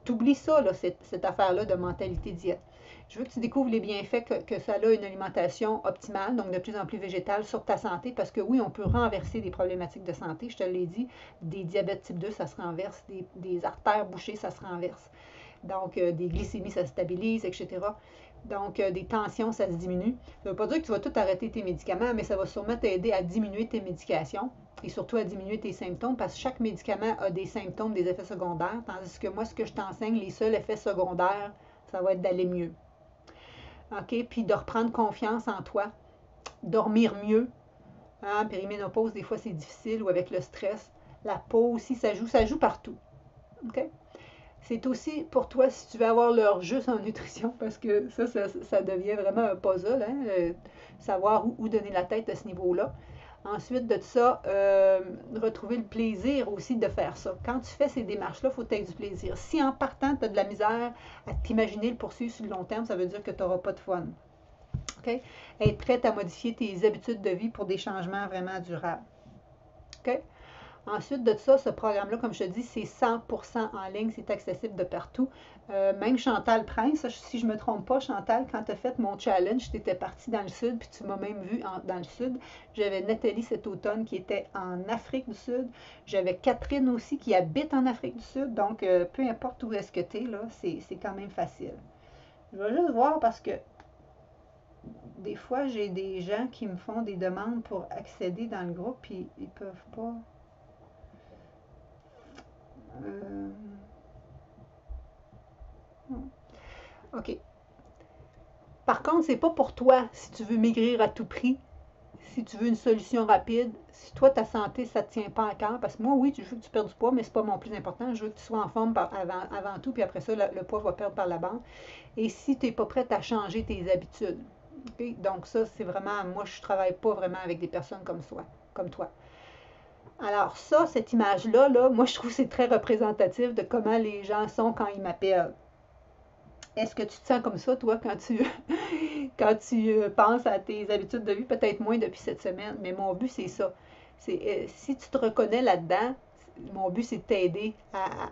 tu oublies ça, là, cette affaire-là de mentalité diète. Je veux que tu découvres les bienfaits que ça a une alimentation optimale, donc de plus en plus végétale, sur ta santé, parce que oui, on peut renverser des problématiques de santé, je te l'ai dit, des diabètes type 2, ça se renverse, des artères bouchées, ça se renverse. Donc, des glycémies, ça se stabilise, etc. Donc, des tensions, ça se diminue. Ça ne veut pas dire que tu vas tout arrêter tes médicaments, mais ça va sûrement t'aider à diminuer tes médications et surtout à diminuer tes symptômes parce que chaque médicament a des symptômes, des effets secondaires, tandis que moi, ce que je t'enseigne, les seuls effets secondaires, ça va être d'aller mieux. OK? Puis de reprendre confiance en toi, dormir mieux. Hein? Périménopause, des fois, c'est difficile ou avec le stress. La peau aussi, ça joue partout. OK? C'est aussi pour toi si tu veux avoir l'heure juste en nutrition, parce que ça devient vraiment un puzzle, hein, savoir où donner la tête à ce niveau-là. Ensuite de ça, retrouver le plaisir aussi de faire ça. Quand tu fais ces démarches-là, il faut que tu aies du plaisir. Si en partant, tu as de la misère à t'imaginer le poursuivre sur le long terme, ça veut dire que tu n'auras pas de fun. OK? Être prête à modifier tes habitudes de vie pour des changements vraiment durables. OK? Ensuite de ça, ce programme-là, comme je te dis, c'est 100% en ligne, c'est accessible de partout. Même Chantal Prince, si je ne me trompe pas, Chantal, quand tu as fait mon challenge, tu étais partie dans le sud, puis tu m'as même vu dans le sud. J'avais Nathalie cet automne qui était en Afrique du Sud. J'avais Catherine aussi qui habite en Afrique du Sud. Donc, peu importe où est-ce que tu es, là, c'est quand même facile. Je vais juste voir parce que des fois, j'ai des gens qui me font des demandes pour accéder dans le groupe, puis ils ne peuvent pas. OK. Par contre, c'est pas pour toi si tu veux maigrir à tout prix, si tu veux une solution rapide, si toi, ta santé, ça ne te tient pas à cœur. Parce que moi, oui, je veux que tu perdes du poids, mais c'est pas mon plus important. Je veux que tu sois en forme avant tout, puis après ça, le poids va perdre par la bande. Et si tu n'es pas prête à changer tes habitudes. Okay? Donc ça, c'est vraiment, moi, je ne travaille pas vraiment avec des personnes comme toi. Alors ça, cette image-là, là, moi, je trouve que c'est très représentatif de comment les gens sont quand ils m'appellent. Est-ce que tu te sens comme ça, toi, quand tu penses à tes habitudes de vie? Peut-être moins depuis cette semaine, mais mon but, c'est ça. Si tu te reconnais là-dedans, mon but, c'est de t'aider à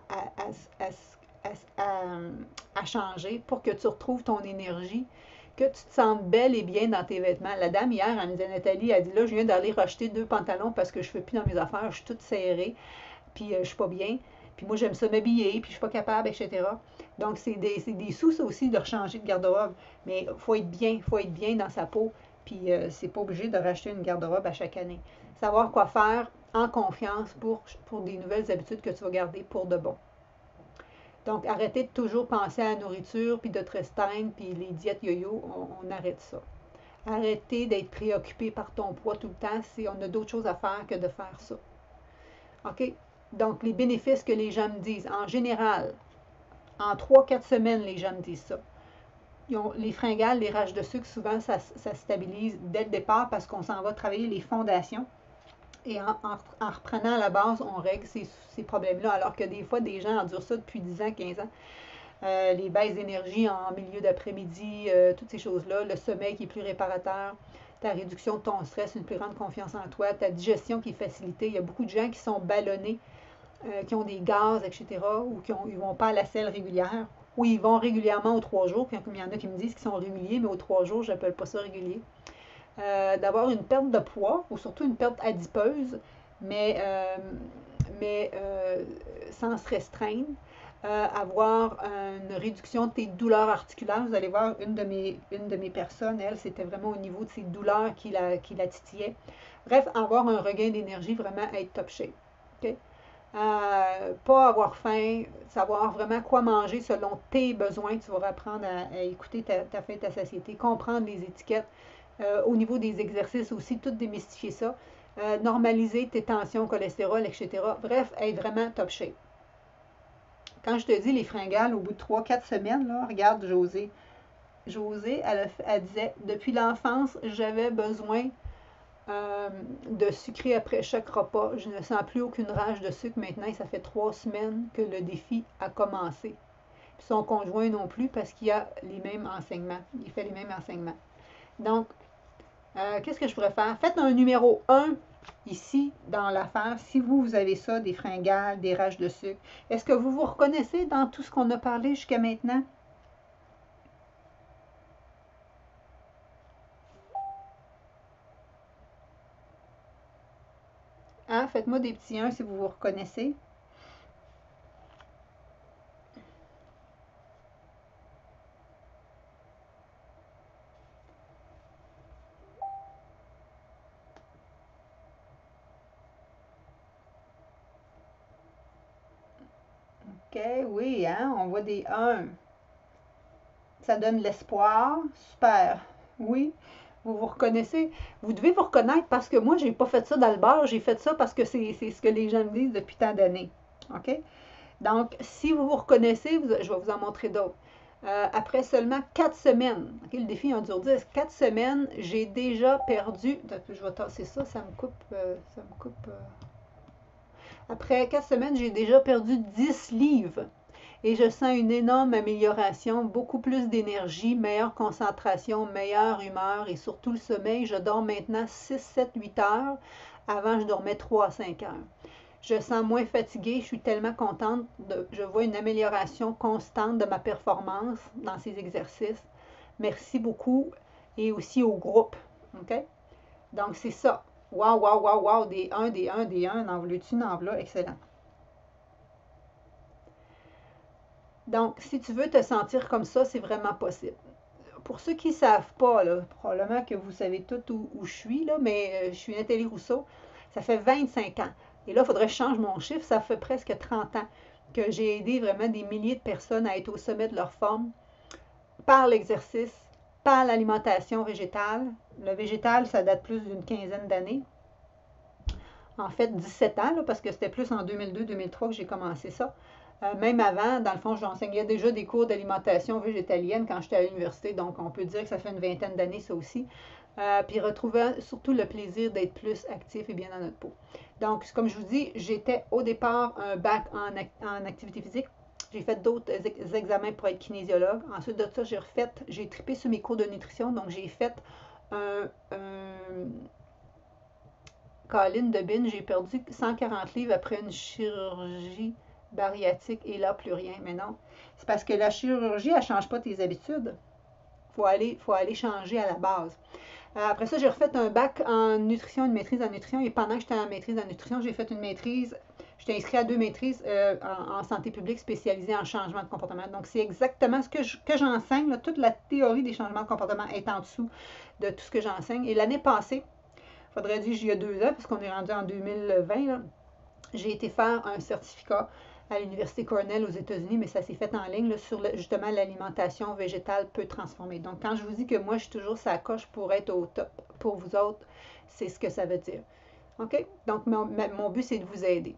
changer pour que tu retrouves ton énergie, que tu te sentes belle et bien dans tes vêtements. La dame, hier, elle me disait, Nathalie, elle dit, là, je viens d'aller racheter 2 pantalons parce que je ne fais plus dans mes affaires, je suis toute serrée, puis je ne suis pas bien. Puis moi, j'aime ça m'habiller, puis je suis pas capable, etc. Donc, c'est des sous, ça aussi, de rechanger de garde-robe. Mais il faut être bien dans sa peau. Puis, c'est pas obligé de racheter une garde-robe à chaque année. Savoir quoi faire en confiance pour des nouvelles habitudes que tu vas garder pour de bon. Donc, arrêtez de toujours penser à la nourriture, puis de te restreindre, puis les diètes yo-yo, on arrête ça. Arrêtez d'être préoccupé par ton poids tout le temps si on a d'autres choses à faire que de faire ça. OK? Donc, les bénéfices que les gens me disent, en général, en 3-4 semaines, les gens me disent ça. Les fringales, les rages de sucre, souvent, ça stabilise dès le départ parce qu'on s'en va travailler les fondations. Et en reprenant à la base, on règle ces problèmes-là. Alors que des fois, des gens endurent ça depuis 10 ans, 15 ans. Les baisses d'énergie en milieu d'après-midi, toutes ces choses-là, le sommeil qui est plus réparateur, ta réduction de ton stress, une plus grande confiance en toi, ta digestion qui est facilitée. Il y a beaucoup de gens qui sont ballonnés, qui ont des gaz, etc., ou ils ne vont pas à la selle régulière, ou ils vont régulièrement aux 3 jours, puis il y en a qui me disent qu'ils sont réguliers, mais aux 3 jours, je n'appelle pas ça régulier. D'avoir une perte de poids, ou surtout une perte adipeuse, mais sans se restreindre. Avoir une réduction de tes douleurs articulaires. Vous allez voir, une de mes personnes, elle, c'était vraiment au niveau de ses douleurs qui la titillait. Bref, avoir un regain d'énergie, vraiment être top shape. Okay? Pas avoir faim, savoir vraiment quoi manger selon tes besoins. Tu vas apprendre à écouter ta faim, ta satiété, comprendre les étiquettes. Au niveau des exercices aussi, tout démystifier ça. Normaliser tes tensions, cholestérol, etc. Bref, être vraiment top shape. Quand je te dis les fringales, au bout de 3-4 semaines, là, regarde Josée. Josée, elle disait, depuis l'enfance, j'avais besoin de sucrer après chaque repas. Je ne sens plus aucune rage de sucre maintenant et ça fait 3 semaines que le défi a commencé. Puis son conjoint non plus parce qu'il a les mêmes enseignements. Il fait les mêmes enseignements. Donc, qu'est-ce que je pourrais faire? Faites un numéro 1 ici dans l'affaire. Si vous avez ça, des fringales, des rages de sucre, est-ce que vous vous reconnaissez dans tout ce qu'on a parlé jusqu'à maintenant? Hein? Faites-moi des petits 1 si vous vous reconnaissez. OK, oui, hein? On voit des 1. Ça donne l'espoir. Super. Oui, vous vous reconnaissez. Vous devez vous reconnaître parce que moi, j'ai pas fait ça dans le bar. J'ai fait ça parce que c'est ce que les gens me disent depuis tant d'années. OK? Donc, si vous vous reconnaissez, je vais vous en montrer d'autres. Après seulement 4 semaines, okay, le défi en dure 10, 4 semaines, j'ai déjà perdu. Je vais tasser ça, ça me coupe. Après 4 semaines, j'ai déjà perdu 10 livres. Et je sens une énorme amélioration, beaucoup plus d'énergie, meilleure concentration, meilleure humeur et surtout le sommeil. Je dors maintenant 6, 7, 8 heures. Avant, je dormais 3 à 5 heures. Je sens moins fatiguée, je suis tellement contente. Je vois une amélioration constante de ma performance dans ces exercices. Merci beaucoup et aussi au groupe. OK? Donc, c'est ça. Wow, wow, wow, wow, des 1, des 1, des 1, n'en voulais-tu, n'en voilà, excellent. Donc, si tu veux te sentir comme ça, c'est vraiment possible. Pour ceux qui ne savent pas, là, probablement que vous savez tout où je suis, là, mais je suis Nathalie Rousseau. Ça fait 25 ans. Et là, il faudrait que je change mon chiffre. Ça fait presque 30 ans que j'ai aidé vraiment des milliers de personnes à être au sommet de leur forme par l'exercice, par l'alimentation végétale. Le végétal, ça date plus d'une quinzaine d'années. En fait, 17 ans, là, parce que c'était plus en 2002-2003 que j'ai commencé ça. Même avant, dans le fond, j'enseignais déjà des cours d'alimentation végétalienne quand j'étais à l'université, donc on peut dire que ça fait une vingtaine d'années, ça aussi. Puis retrouver surtout le plaisir d'être plus actif et bien dans notre peau. Donc, comme je vous dis, j'étais au départ un bac en activité physique. J'ai fait d'autres examens pour être kinésiologue. Ensuite de ça, j'ai trippé sur mes cours de nutrition, donc j'ai fait un Colline de Bin, j'ai perdu 140 livres après une chirurgie bariatrique et là, plus rien. Mais non, c'est parce que la chirurgie, elle ne change pas tes habitudes. Faut aller changer à la base. Après ça, j'ai refait un bac en nutrition, une maîtrise en nutrition. Et pendant que j'étais en maîtrise en nutrition, j'ai fait une maîtrise. J'étais inscrite à 2 maîtrises en santé publique spécialisée en changement de comportement. Donc, c'est exactement ce que j'enseigne. Toute la théorie des changements de comportement est en dessous de tout ce que j'enseigne. Et l'année passée, il faudrait dire il y a 2 ans, parce qu'on est rendu en 2020, là, j'ai été faire un certificat à l'Université Cornell aux États-Unis, mais ça s'est fait en ligne là, sur justement l'alimentation végétale peu transformée. Donc, quand je vous dis que moi, je suis toujours sa coche pour être au top pour vous autres, c'est ce que ça veut dire. OK? Donc, mon but, c'est de vous aider.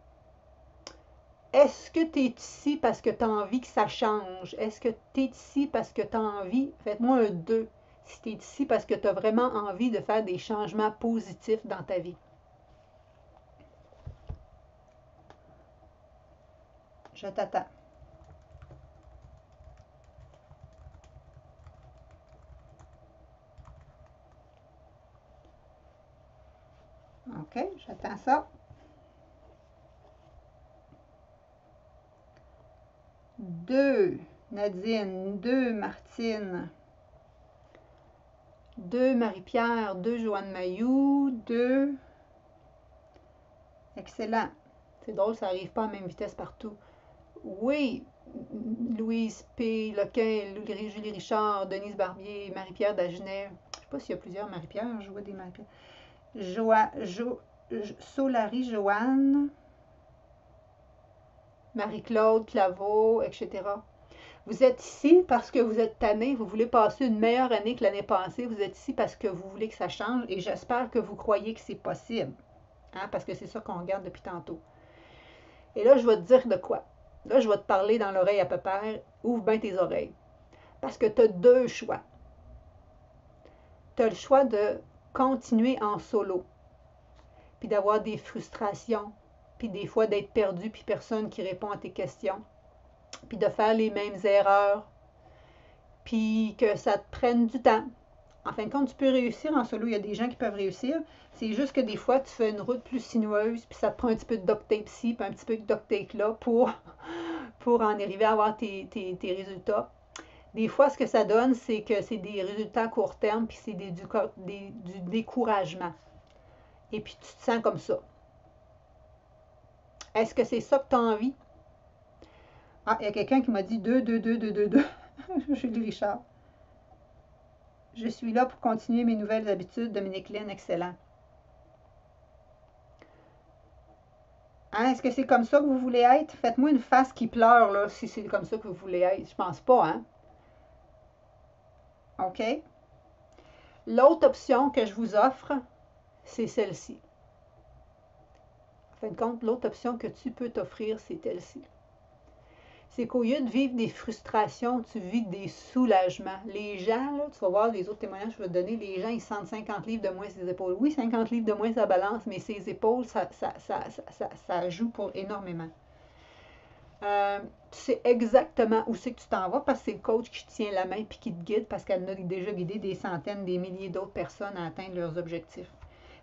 Est-ce que tu es ici parce que tu as envie que ça change? Est-ce que tu es ici parce que tu as envie? Faites-moi un 2. Si tu es ici parce que tu as vraiment envie de faire des changements positifs dans ta vie. Je t'attends. OK, j'attends ça. 2, Nadine. 2, Martine. 2, Marie-Pierre. 2, Joanne Mayou. 2. Excellent. C'est drôle, ça n'arrive pas à la même vitesse partout. Oui, Louise P. Lequin, Julie Richard, Denise Barbier, Marie-Pierre Dagenet. Je ne sais pas s'il y a plusieurs Marie-Pierre. Je vois des Marie-Pierre. Solari Joanne. Marie-Claude Claveau, etc. Vous êtes ici parce que vous êtes tanné, vous voulez passer une meilleure année que l'année passée, vous êtes ici parce que vous voulez que ça change et j'espère que vous croyez que c'est possible. Hein, parce que c'est ça qu'on regarde depuis tantôt. Et là, je vais te dire de quoi. Là, je vais te parler dans l'oreille à peu près. Ouvre bien tes oreilles. Parce que tu as 2 choix. Tu as le choix de continuer en solo, puis d'avoir des frustrations, puis des fois d'être perdu, puis personne qui répond à tes questions, puis de faire les mêmes erreurs, puis que ça te prenne du temps. En fin de compte, tu peux réussir en solo. Il y a des gens qui peuvent réussir. C'est juste que des fois, tu fais une route plus sinueuse, puis ça te prend un petit peu de duct tape ici, puis un petit peu de duct tape là pour en arriver à avoir tes résultats. Des fois, ce que ça donne, c'est que c'est des résultats à court terme, puis c'est du découragement. Et puis, tu te sens comme ça. Est-ce que c'est ça que tu as envie? Ah, il y a quelqu'un qui m'a dit 2, 2, 2, 2, 2, 2. Julie Richard. Je suis là pour continuer mes nouvelles habitudes. Dominique Lynn, excellent. Hein, est-ce que c'est comme ça que vous voulez être? Faites-moi une face qui pleure, là, si c'est comme ça que vous voulez être. Je pense pas, hein? OK? L'autre option que je vous offre, c'est celle-ci. En fin de compte, l'autre option que tu peux t'offrir, c'est celle-ci. C'est qu'au lieu de vivre des frustrations, tu vis des soulagements. Les gens, là, tu vas voir les autres témoignages que je vais te donner, les gens, ils sentent 50 livres de moins sur les épaules. Oui, 50 livres de moins, ça balance, mais ses épaules, ça joue pour énormément. Tu sais exactement où c'est que tu t'en vas parce que c'est le coach qui te tient la main et qui te guide parce qu'elle a déjà guidé des centaines, des milliers d'autres personnes à atteindre leurs objectifs.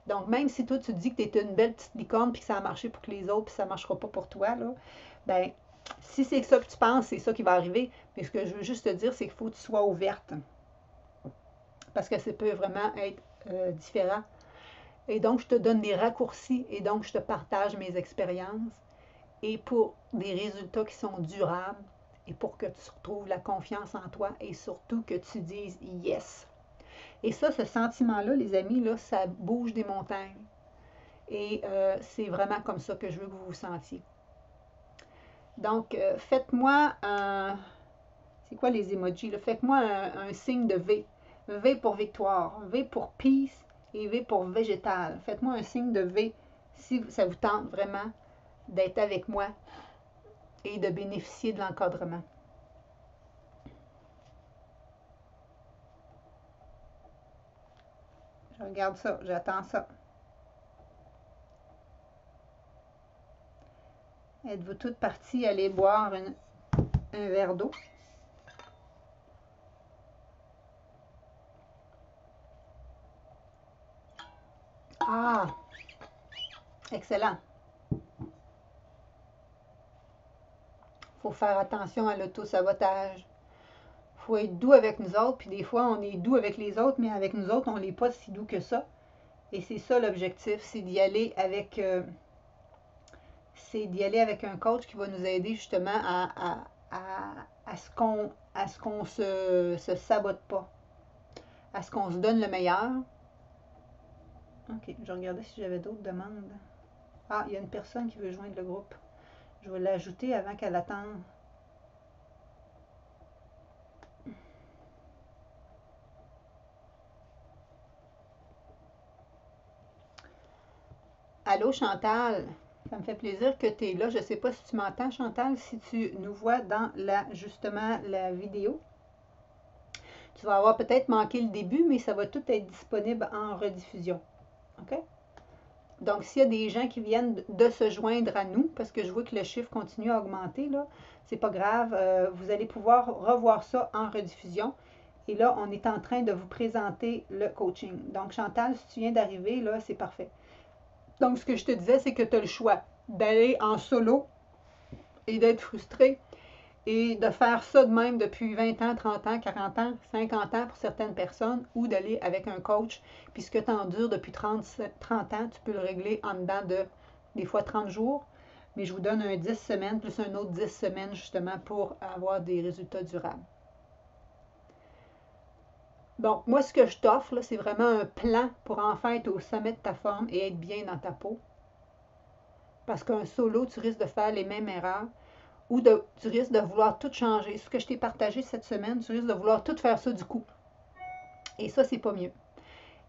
Donc, même si toi, tu te dis que tu es une belle petite licorne puis que ça a marché pour que les autres puis ça ne marchera pas pour toi, là, ben, si c'est ça que tu penses, c'est ça qui va arriver. Mais ce que je veux juste te dire, c'est qu'il faut que tu sois ouverte. Parce que ça peut vraiment être différent. Et donc, je te donne des raccourcis et donc, je te partage mes expériences. Et pour des résultats qui sont durables et pour que tu retrouves la confiance en toi et surtout que tu dises yes. Et ça, ce sentiment-là, les amis, là, ça bouge des montagnes. Et c'est vraiment comme ça que je veux que vous vous sentiez. Donc, faites-moi un... C'est quoi les emojis? Faites-moi un signe de V. V pour victoire, V pour peace et V pour végétal. Faites-moi un signe de V si ça vous tente vraiment d'être avec moi et de bénéficier de l'encadrement. Je regarde ça, j'attends ça. Êtes-vous toutes parties aller boire un verre d'eau? Ah, excellent. Il faut faire attention à l'auto-sabotage. Il faut être doux avec nous autres, puis des fois, on est doux avec les autres, mais avec nous autres, on n'est pas si doux que ça. Et c'est ça l'objectif, c'est d'y aller avec un coach qui va nous aider justement à ce qu'on se sabote pas, à ce qu'on se donne le meilleur. Ok, je regardais si j'avais d'autres demandes. Ah, il y a une personne qui veut joindre le groupe. Je vais l'ajouter avant qu'elle attende. Allô Chantal, ça me fait plaisir que tu es là. Je ne sais pas si tu m'entends Chantal, si tu nous vois dans justement la vidéo. Tu vas avoir peut-être manqué le début, mais ça va tout être disponible en rediffusion. OK? Donc, s'il y a des gens qui viennent de se joindre à nous, parce que je vois que le chiffre continue à augmenter, là, c'est pas grave, vous allez pouvoir revoir ça en rediffusion. Et là, on est en train de vous présenter le coaching. Donc, Chantal, si tu viens d'arriver, là, c'est parfait. Donc, ce que je te disais, c'est que tu as le choix d'aller en solo et d'être frustré et de faire ça de même depuis 20 ans, 30 ans, 40 ans, 50 ans pour certaines personnes ou d'aller avec un coach. Puis ce que tu endures depuis 30 ans, tu peux le régler en dedans de des fois 30 jours. Mais je vous donne un 10 semaines plus un autre 10 semaines justement pour avoir des résultats durables. Donc, moi, ce que je t'offre, c'est vraiment un plan pour enfin être au sommet de ta forme et être bien dans ta peau. Parce qu'un solo, tu risques de faire les mêmes erreurs ou tu risques de vouloir tout changer. Ce que je t'ai partagé cette semaine, tu risques de vouloir tout faire ça du coup. Et ça, c'est pas mieux.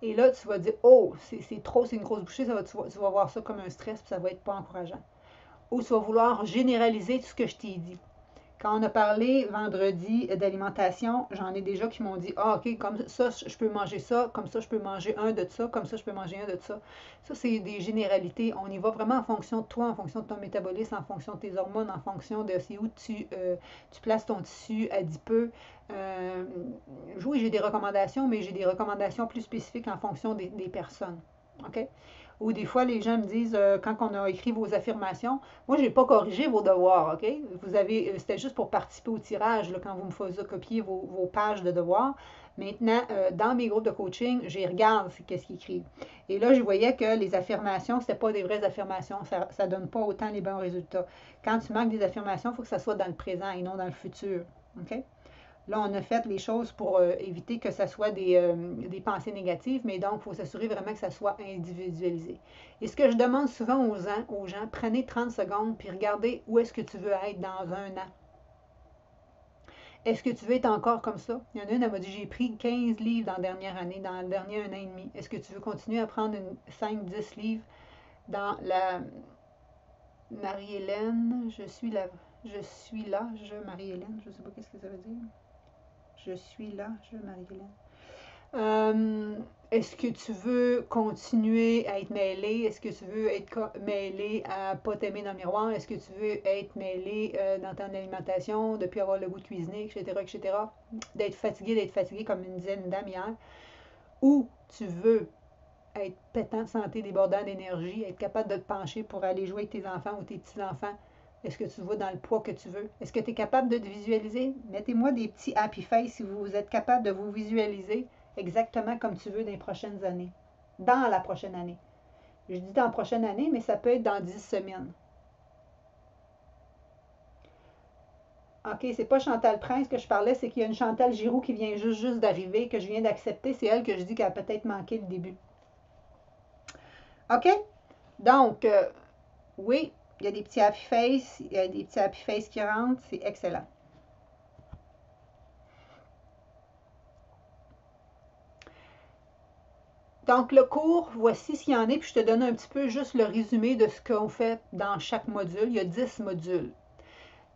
Et là, tu vas dire, oh, c'est trop, c'est une grosse bouchée, tu vas voir ça comme un stress, puis ça va être pas encourageant. Ou tu vas vouloir généraliser tout ce que je t'ai dit. Quand on a parlé vendredi d'alimentation, j'en ai déjà qui m'ont dit, ah ok, comme ça, je peux manger ça, comme ça, je peux manger un de ça, comme ça, je peux manger un de ça. Ça, c'est des généralités. On y va vraiment en fonction de toi, en fonction de ton métabolisme, en fonction de tes hormones, en fonction de c'est où tu places ton tissu adipeux. Oui, j'ai des recommandations, mais j'ai des recommandations plus spécifiques en fonction des personnes. OK? Ou des fois, les gens me disent, quand on a écrit vos affirmations, moi, je n'ai pas corrigé vos devoirs, OK? C'était juste pour participer au tirage, là, quand vous me faisiez copier vos pages de devoirs. Maintenant, dans mes groupes de coaching, je regarde qu'est-ce qu'ils écrivent. Et là, je voyais que les affirmations, ce n'était pas des vraies affirmations. Ça ne donne pas autant les bons résultats. Quand tu manques des affirmations, il faut que ça soit dans le présent et non dans le futur. OK? Là, on a fait les choses pour éviter que ça soit des pensées négatives, mais donc, il faut s'assurer vraiment que ça soit individualisé. Et ce que je demande souvent aux gens, prenez 30 secondes puis regardez où est-ce que tu veux être dans un an. Est-ce que tu veux être encore comme ça? Il y en a une, elle m'a dit, j'ai pris 15 livres dans la dernière année, dans le dernier 1 an et demi. Est-ce que tu veux continuer à prendre 5-10 livres dans la Marie-Hélène? Je suis là, Marie-Hélène, je ne sais pas qu'est-ce que ça veut dire. Je suis là, Marie-Hélène. Est-ce que tu veux continuer à être mêlé? Est-ce que tu veux être mêlé à ne pas t'aimer dans le miroir? Est-ce que tu veux être mêlé dans ton alimentation, de ne plus avoir le goût de cuisiner, etc., etc.? D'être fatigué, comme me disait une dame hier. Ou tu veux être pétant de santé, débordant d'énergie, être capable de te pencher pour aller jouer avec tes enfants ou tes petits-enfants? Est-ce que tu vas dans le poids que tu veux? Est-ce que tu es capable de te visualiser? Mettez-moi des petits happy face si vous êtes capable de vous visualiser exactement comme tu veux dans les prochaines années. Dans la prochaine année. Je dis dans la prochaine année, mais ça peut être dans 10 semaines. OK, c'est pas Chantal Prince que je parlais, c'est qu'il y a une Chantal Giroux qui vient juste d'arriver, que je viens d'accepter. C'est elle que je dis qu'elle a peut-être manqué le début. OK? Donc, oui, il y a des petits happy face, il y a des petits happy face qui rentrent, c'est excellent. Donc, le cours, voici ce qu'il y en est, puis je te donne un petit peu juste le résumé de ce qu'on fait dans chaque module. Il y a 10 modules.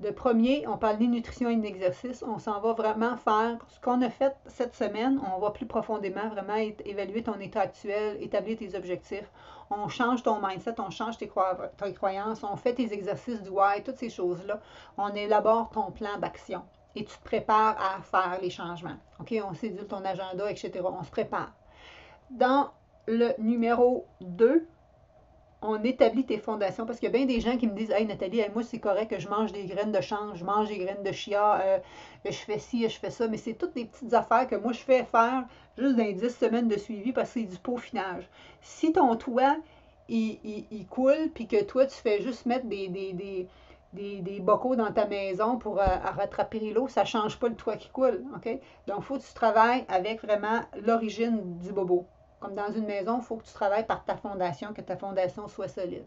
Le premier, on parle de nutrition et d'exercice. On s'en va vraiment faire ce qu'on a fait cette semaine. On va plus profondément vraiment évaluer ton état actuel, établir tes objectifs. On change ton mindset, on change tes croyances, on fait tes exercices du why, toutes ces choses-là. On élabore ton plan d'action et tu te prépares à faire les changements. OK, on cédule ton agenda, etc. On se prépare. Dans le numéro 2, on établit tes fondations, parce qu'il y a bien des gens qui me disent, hey Nathalie, hey, moi c'est correct que je mange des graines de change, je mange des graines de chia, je fais ci, je fais ça, mais c'est toutes des petites affaires que moi je fais faire juste dans les 10 semaines de suivi parce que c'est du peaufinage. Si ton toit, il coule, puis que toi tu fais juste mettre des bocaux dans ta maison pour rattraper l'eau, ça ne change pas le toit qui coule. OK? Donc, il faut que tu travailles avec vraiment l'origine du bobo. Comme dans une maison, il faut que tu travailles par ta fondation, que ta fondation soit solide.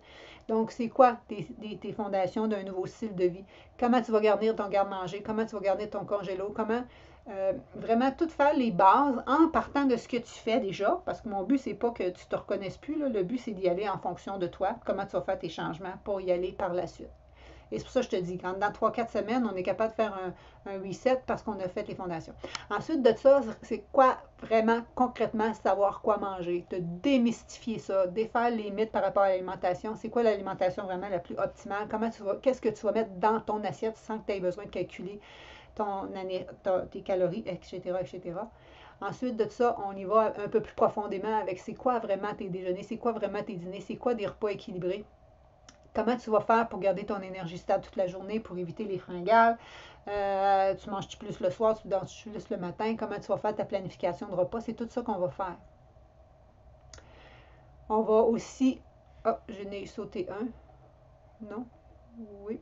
Donc, c'est quoi tes fondations d'un nouveau style de vie? Comment tu vas garder ton garde-manger? Comment tu vas garder ton congélo? Comment vraiment tout faire les bases en partant de ce que tu fais déjà, parce que mon but, c'est pas que tu te reconnaisses plus, là. Le but, c'est d'y aller en fonction de toi, comment tu vas faire tes changements pour y aller par la suite. Et c'est pour ça que je te dis, quand dans 3-4 semaines, on est capable de faire un reset parce qu'on a fait les fondations. Ensuite de ça, c'est quoi vraiment concrètement savoir quoi manger, te démystifier ça, défaire les mythes par rapport à l'alimentation. C'est quoi l'alimentation vraiment la plus optimale? Qu'est-ce que tu vas mettre dans ton assiette sans que tu aies besoin de calculer tes calories, etc., etc. Ensuite de ça, on y va un peu plus profondément avec c'est quoi vraiment tes déjeuners, c'est quoi vraiment tes dîners, c'est quoi des repas équilibrés. Comment tu vas faire pour garder ton énergie stable toute la journée, pour éviter les fringales? Tu manges-tu plus le soir, tu danses-tu plus le matin? Comment tu vas faire ta planification de repas? C'est tout ça qu'on va faire. On va aussi... Ah, je n'ai sauté un. Non? Oui.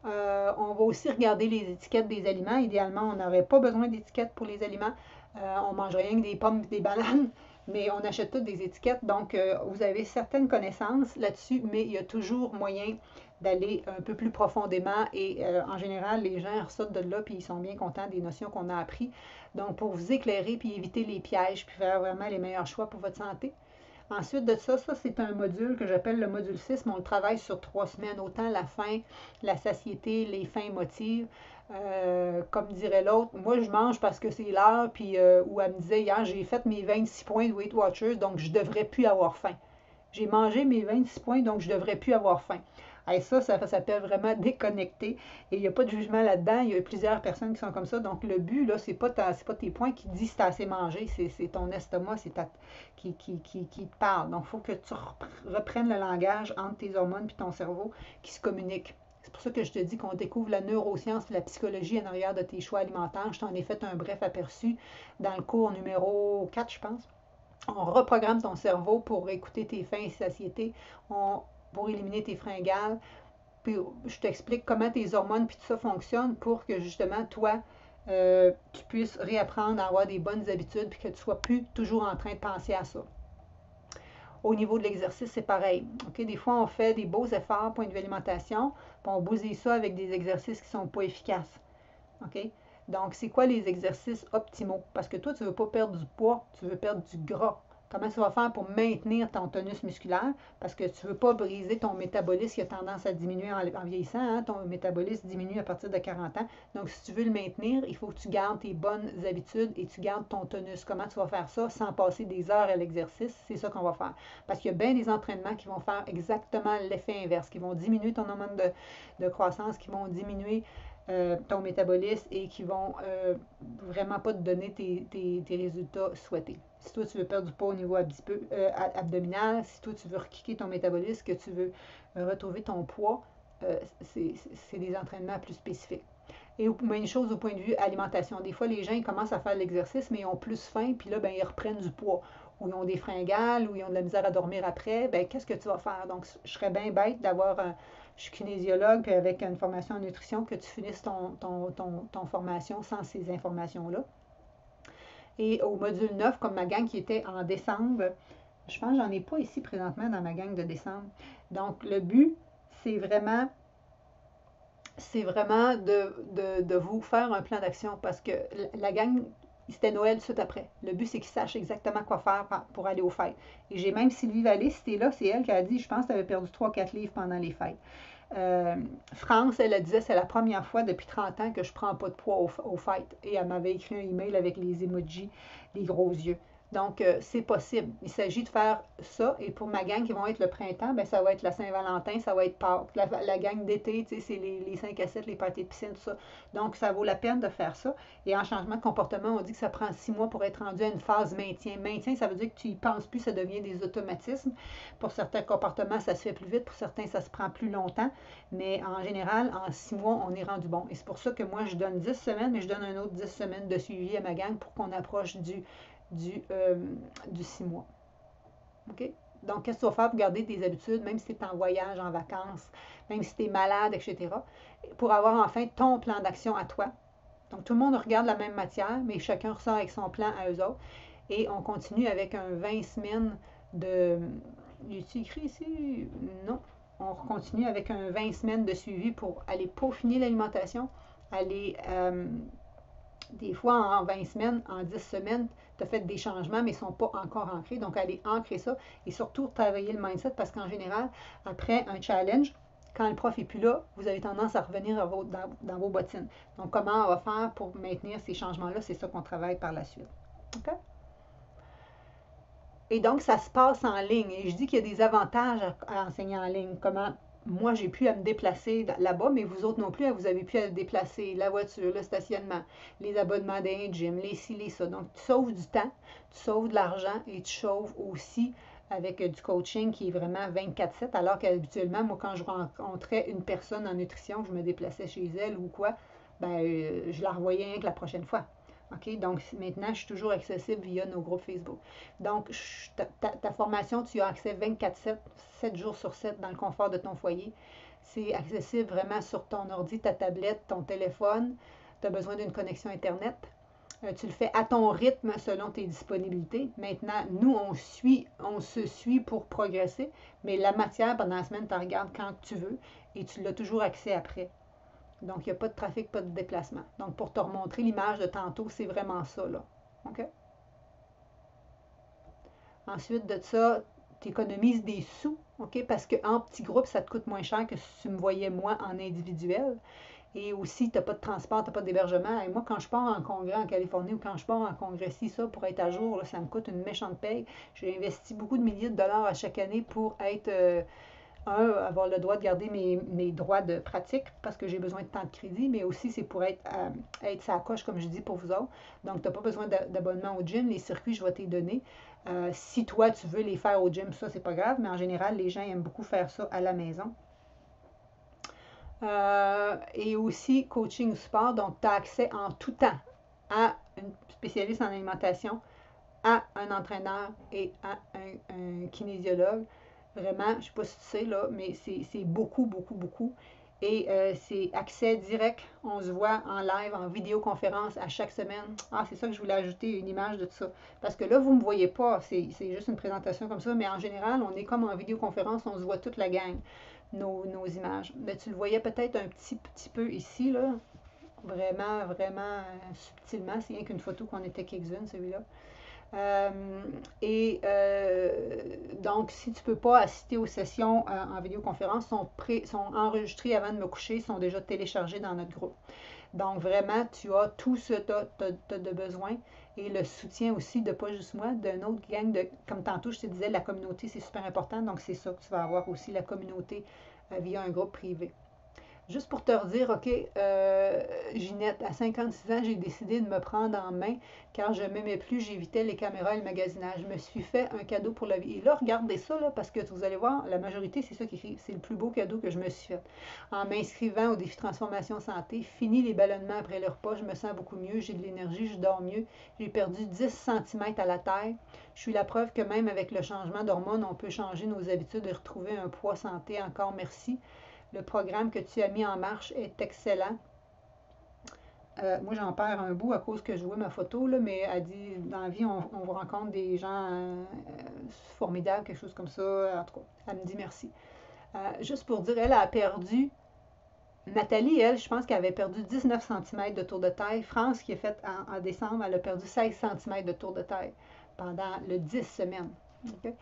On va aussi regarder les étiquettes des aliments. Idéalement, on n'aurait pas besoin d'étiquettes pour les aliments. On mange rien que des pommes et des bananes, mais on achète toutes des étiquettes. Donc, vous avez certaines connaissances là-dessus, mais il y a toujours moyen d'aller un peu plus profondément. Et en général, les gens ressortent de là puis ils sont bien contents des notions qu'on a apprises. Donc, pour vous éclairer puis éviter les pièges puis faire vraiment les meilleurs choix pour votre santé. Ensuite de ça, c'est un module que j'appelle le module 6, mais on le travaille sur 3 semaines. Autant la faim, la satiété, les fins émotives. Comme dirait l'autre, moi je mange parce que c'est l'heure, puis où elle me disait hier, j'ai fait mes 26 points de Weight Watchers, donc je devrais plus avoir faim. J'ai mangé mes 26 points, donc je devrais plus avoir faim. Et ça s'appelle vraiment déconnecter. Et il n'y a pas de jugement là-dedans. Il y a plusieurs personnes qui sont comme ça. Donc, le but, là, c'est pas tes points qui disent si tu as assez mangé. C'est ton estomac qui te parle. Donc, il faut que tu reprennes le langage entre tes hormones et ton cerveau qui se communiquent. C'est pour ça que je te dis qu'on découvre la neuroscience et la psychologie en arrière de tes choix alimentaires. Je t'en ai fait un bref aperçu dans le cours numéro 4, je pense. On reprogramme ton cerveau pour écouter tes faims et satiétés, pour éliminer tes fringales. Puis je t'explique comment tes hormones puis tout ça fonctionne pour que justement, toi, tu puisses réapprendre à avoir des bonnes habitudes puis que tu ne sois plus toujours en train de penser à ça. Au niveau de l'exercice, c'est pareil. Okay? Des fois, on fait des beaux efforts, point de vue alimentation, puis on bousille ça avec des exercices qui ne sont pas efficaces. OK? Donc, c'est quoi les exercices optimaux? Parce que toi, tu ne veux pas perdre du poids, tu veux perdre du gras. Comment tu vas faire pour maintenir ton tonus musculaire? Parce que tu ne veux pas briser ton métabolisme qui a tendance à diminuer en vieillissant. Hein? Ton métabolisme diminue à partir de 40 ans. Donc, si tu veux le maintenir, il faut que tu gardes tes bonnes habitudes et tu gardes ton tonus. Comment tu vas faire ça sans passer des heures à l'exercice? C'est ça qu'on va faire. Parce qu'il y a bien des entraînements qui vont faire exactement l'effet inverse, qui vont diminuer ton hormone de croissance, qui vont diminuer ton métabolisme et qui vont vraiment pas te donner tes résultats souhaités. Si toi, tu veux perdre du poids au niveau abdominal, si toi, tu veux rekicker ton métabolisme, que tu veux retrouver ton poids, c'est des entraînements plus spécifiques. Et même chose au point de vue alimentation. Des fois, les gens ils commencent à faire l'exercice, mais ils ont plus faim, puis là, ben, ils reprennent du poids. Ou ils ont des fringales, ou ils ont de la misère à dormir après. Ben, qu'est-ce que tu vas faire? Donc, je serais bien bête d'avoir je suis kinésiologue, puis avec une formation en nutrition, que tu finisses ton formation sans ces informations-là. Et au module 9, comme ma gang qui était en décembre, je pense que j'en ai pas ici présentement dans ma gang de décembre. Donc, le but, c'est vraiment de vous faire un plan d'action parce que la gang, c'était Noël tout de suite après. Le but, c'est qu'ils sachent exactement quoi faire pour aller aux fêtes. Et j'ai même Sylvie Vallée, si t'es là, c'est elle qui a dit, je pense que tu avais perdu 3-4 livres pendant les fêtes. France, elle disait, c'est la première fois depuis 30 ans que je prends pas de poids aux fêtes. Et elle m'avait écrit un email avec les emojis, les gros yeux. Donc, c'est possible. Il s'agit de faire ça. Et pour ma gang qui vont être le printemps, ben, ça va être la Saint-Valentin, ça va être Pâques. La gang d'été, tu sais, c'est les 5 à 7, les parties de piscine, tout ça. Donc, ça vaut la peine de faire ça. Et en changement de comportement, on dit que ça prend 6 mois pour être rendu à une phase maintien. Maintien, ça veut dire que tu y penses plus, ça devient des automatismes. Pour certains comportements, ça se fait plus vite. Pour certains, ça se prend plus longtemps. Mais en général, en 6 mois, on est rendu bon. Et c'est pour ça que moi, je donne 10 semaines, mais je donne un autre 10 semaines de suivi à ma gang pour qu'on approche du, euh, du 6 mois. OK? Donc, qu'est-ce que tu vas faire pour garder tes habitudes, même si tu es en voyage, en vacances, même si tu es malade, etc., pour avoir enfin ton plan d'action à toi. Donc, tout le monde regarde la même matière, mais chacun ressort avec son plan à eux autres. Et on continue avec un 20 semaines de... Est-il écrit ici? Non. On continue avec un 20 semaines de suivi pour aller peaufiner l'alimentation, aller des fois, en 20 semaines, en 10 semaines, tu as fait des changements, mais ils ne sont pas encore ancrés. Donc, allez ancrer ça et surtout travailler le mindset parce qu'en général, après un challenge, quand le prof n'est plus là, vous avez tendance à revenir dans vos bottines. Donc, comment on va faire pour maintenir ces changements-là? C'est ça qu'on travaille par la suite. OK? Et donc, ça se passe en ligne. Et je dis qu'il y a des avantages à enseigner en ligne. Comment moi, j'ai pu à me déplacer là-bas, mais vous autres non plus, vous avez pu à déplacer la voiture, le stationnement, les abonnements d'un gym, les ci, les ça. Donc, tu sauves du temps, tu sauves de l'argent et tu sauves aussi avec du coaching qui est vraiment 24/7, alors qu'habituellement, moi, quand je rencontrais une personne en nutrition, je me déplaçais chez elle ou quoi, ben, je la revoyais rien que la prochaine fois. OK? Donc, maintenant, je suis toujours accessible via nos groupes Facebook. Donc, ta formation, tu as accès 24/7, 7 jours sur 7 dans le confort de ton foyer. C'est accessible vraiment sur ton ordi, ta tablette, ton téléphone. Tu as besoin d'une connexion Internet. Tu le fais à ton rythme selon tes disponibilités. Maintenant, nous, on se suit pour progresser, mais la matière, pendant la semaine, tu en regardes quand tu veux et tu l'as toujours accès après. Donc, il n'y a pas de trafic, pas de déplacement. Donc, pour te remontrer l'image de tantôt, c'est vraiment ça, là. OK? Ensuite de ça, tu économises des sous, OK? Parce qu'en petit groupe, ça te coûte moins cher que si tu me voyais moi en individuel. Et aussi, tu n'as pas de transport, tu n'as pas d'hébergement. Et moi, quand je pars en congrès en Californie ou quand je pars en congrès ici, ça, pour être à jour, là, ça me coûte une méchante paye. J'ai investi beaucoup de milliers de dollars à chaque année pour être avoir le droit de garder mes droits de pratique parce que j'ai besoin de temps de crédit, mais aussi c'est pour être sa coche, comme je dis, pour vous autres. Donc, tu n'as pas besoin d'abonnement au gym. Les circuits, je vais te les donner. Si toi, tu veux les faire au gym, ça, c'est pas grave, mais en général, les gens aiment beaucoup faire ça à la maison. Et aussi, coaching ou support. Donc, tu as accès en tout temps à une spécialiste en alimentation, à un entraîneur et à un kinésiologue. Vraiment, je ne sais pas si tu sais, là, mais c'est beaucoup, beaucoup, beaucoup. Et c'est accès direct. On se voit en live, en vidéoconférence à chaque semaine. Ah, c'est ça que je voulais ajouter, une image de tout ça. Parce que là, vous ne me voyez pas, c'est juste une présentation comme ça, mais en général, on est comme en vidéoconférence, on se voit toute la gang, nos images. Mais tu le voyais peut-être un petit peu ici, là. Vraiment, vraiment subtilement. C'est rien qu'une photo qu'on était quelques-unes, celui-là. Donc, si tu ne peux pas assister aux sessions en vidéoconférence, sont enregistrées avant de me coucher, sont déjà téléchargées dans notre groupe. Donc, vraiment, tu as tout ce que tu as de besoin et le soutien aussi de pas juste moi, d'une autre gang comme tantôt, je te disais, la communauté, c'est super important. Donc, c'est ça que tu vas avoir aussi, la communauté via un groupe privé. Juste pour te redire, OK, Ginette, à 56 ans, j'ai décidé de me prendre en main car je ne m'aimais plus, j'évitais les caméras et le magasinage. Je me suis fait un cadeau pour la vie. Et là, regardez ça, là, parce que vous allez voir, la majorité, c'est ça qui écrit. C'est le plus beau cadeau que je me suis fait. En m'inscrivant au défi Transformation Santé, fini les ballonnements après le repas, je me sens beaucoup mieux, j'ai de l'énergie, je dors mieux. J'ai perdu 10 cm à la taille. Je suis la preuve que même avec le changement d'hormones, on peut changer nos habitudes et retrouver un poids santé. Encore merci. Le programme que tu as mis en marche est excellent. Moi, j'en perds un bout à cause que je vois ma photo, là, mais elle dit, dans la vie, on rencontre des gens formidables, quelque chose comme ça. En tout cas, elle me dit merci. Juste pour dire, elle a perdu, Nathalie, elle, je pense qu'elle avait perdu 19 cm de tour de taille. France, qui est faite en décembre, elle a perdu 16 cm de tour de taille pendant le 10 semaines. Okay?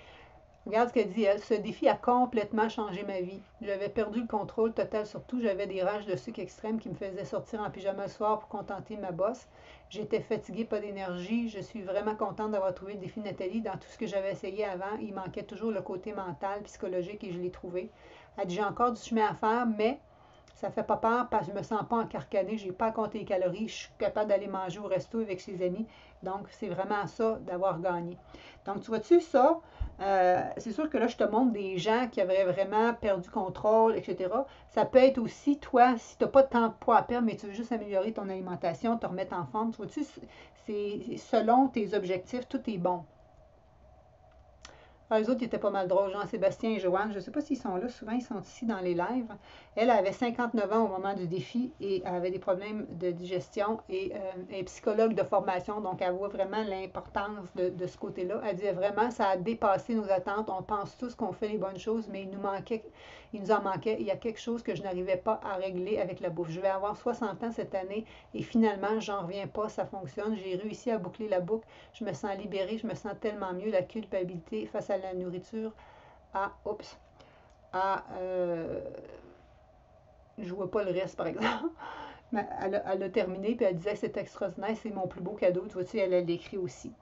Regarde ce qu'elle dit, elle. Ce défi a complètement changé ma vie. J'avais perdu le contrôle total sur tout. J'avais des rages de sucre extrêmes qui me faisaient sortir en pyjama le soir pour contenter ma bosse. J'étais fatiguée, pas d'énergie. Je suis vraiment contente d'avoir trouvé le défi Nathalie. Dans tout ce que j'avais essayé avant, il manquait toujours le côté mental, psychologique et je l'ai trouvé. Elle dit, j'ai encore du chemin à faire, mais ça fait pas peur parce que je me sens pas encarcanée, j'ai pas à compter les calories, je suis capable d'aller manger au resto avec ses amis. Donc, c'est vraiment ça d'avoir gagné. Donc, tu vois-tu ça? C'est sûr que là, je te montre des gens qui avaient vraiment perdu contrôle, etc. Ça peut être aussi, toi, si tu n'as pas de temps de poids à perdre, mais tu veux juste améliorer ton alimentation, te remettre en forme, tu vois-tu, c'est selon tes objectifs, tout est bon. Ah, eux autres, ils étaient pas mal drôles. Jean-Sébastien et Joanne, je ne sais pas s'ils sont là. Souvent, ils sont ici dans les lives. Elle avait 59 ans au moment du défi et elle avait des problèmes de digestion et elle est psychologue de formation. Donc, elle voit vraiment l'importance de ce côté-là. Elle disait vraiment, ça a dépassé nos attentes. On pense tous qu'on fait les bonnes choses, mais il nous en manquait. Il y a quelque chose que je n'arrivais pas à régler avec la bouffe. Je vais avoir 60 ans cette année et finalement, j'en reviens pas. Ça fonctionne. J'ai réussi à boucler la boucle. Je me sens libérée. Je me sens tellement mieux. La culpabilité face à la nourriture oups, je vois pas le reste par exemple, mais elle a terminé puis elle disait que c'était extraordinaire, c'est mon plus beau cadeau, tu vois-tu, elle l'écrit aussi.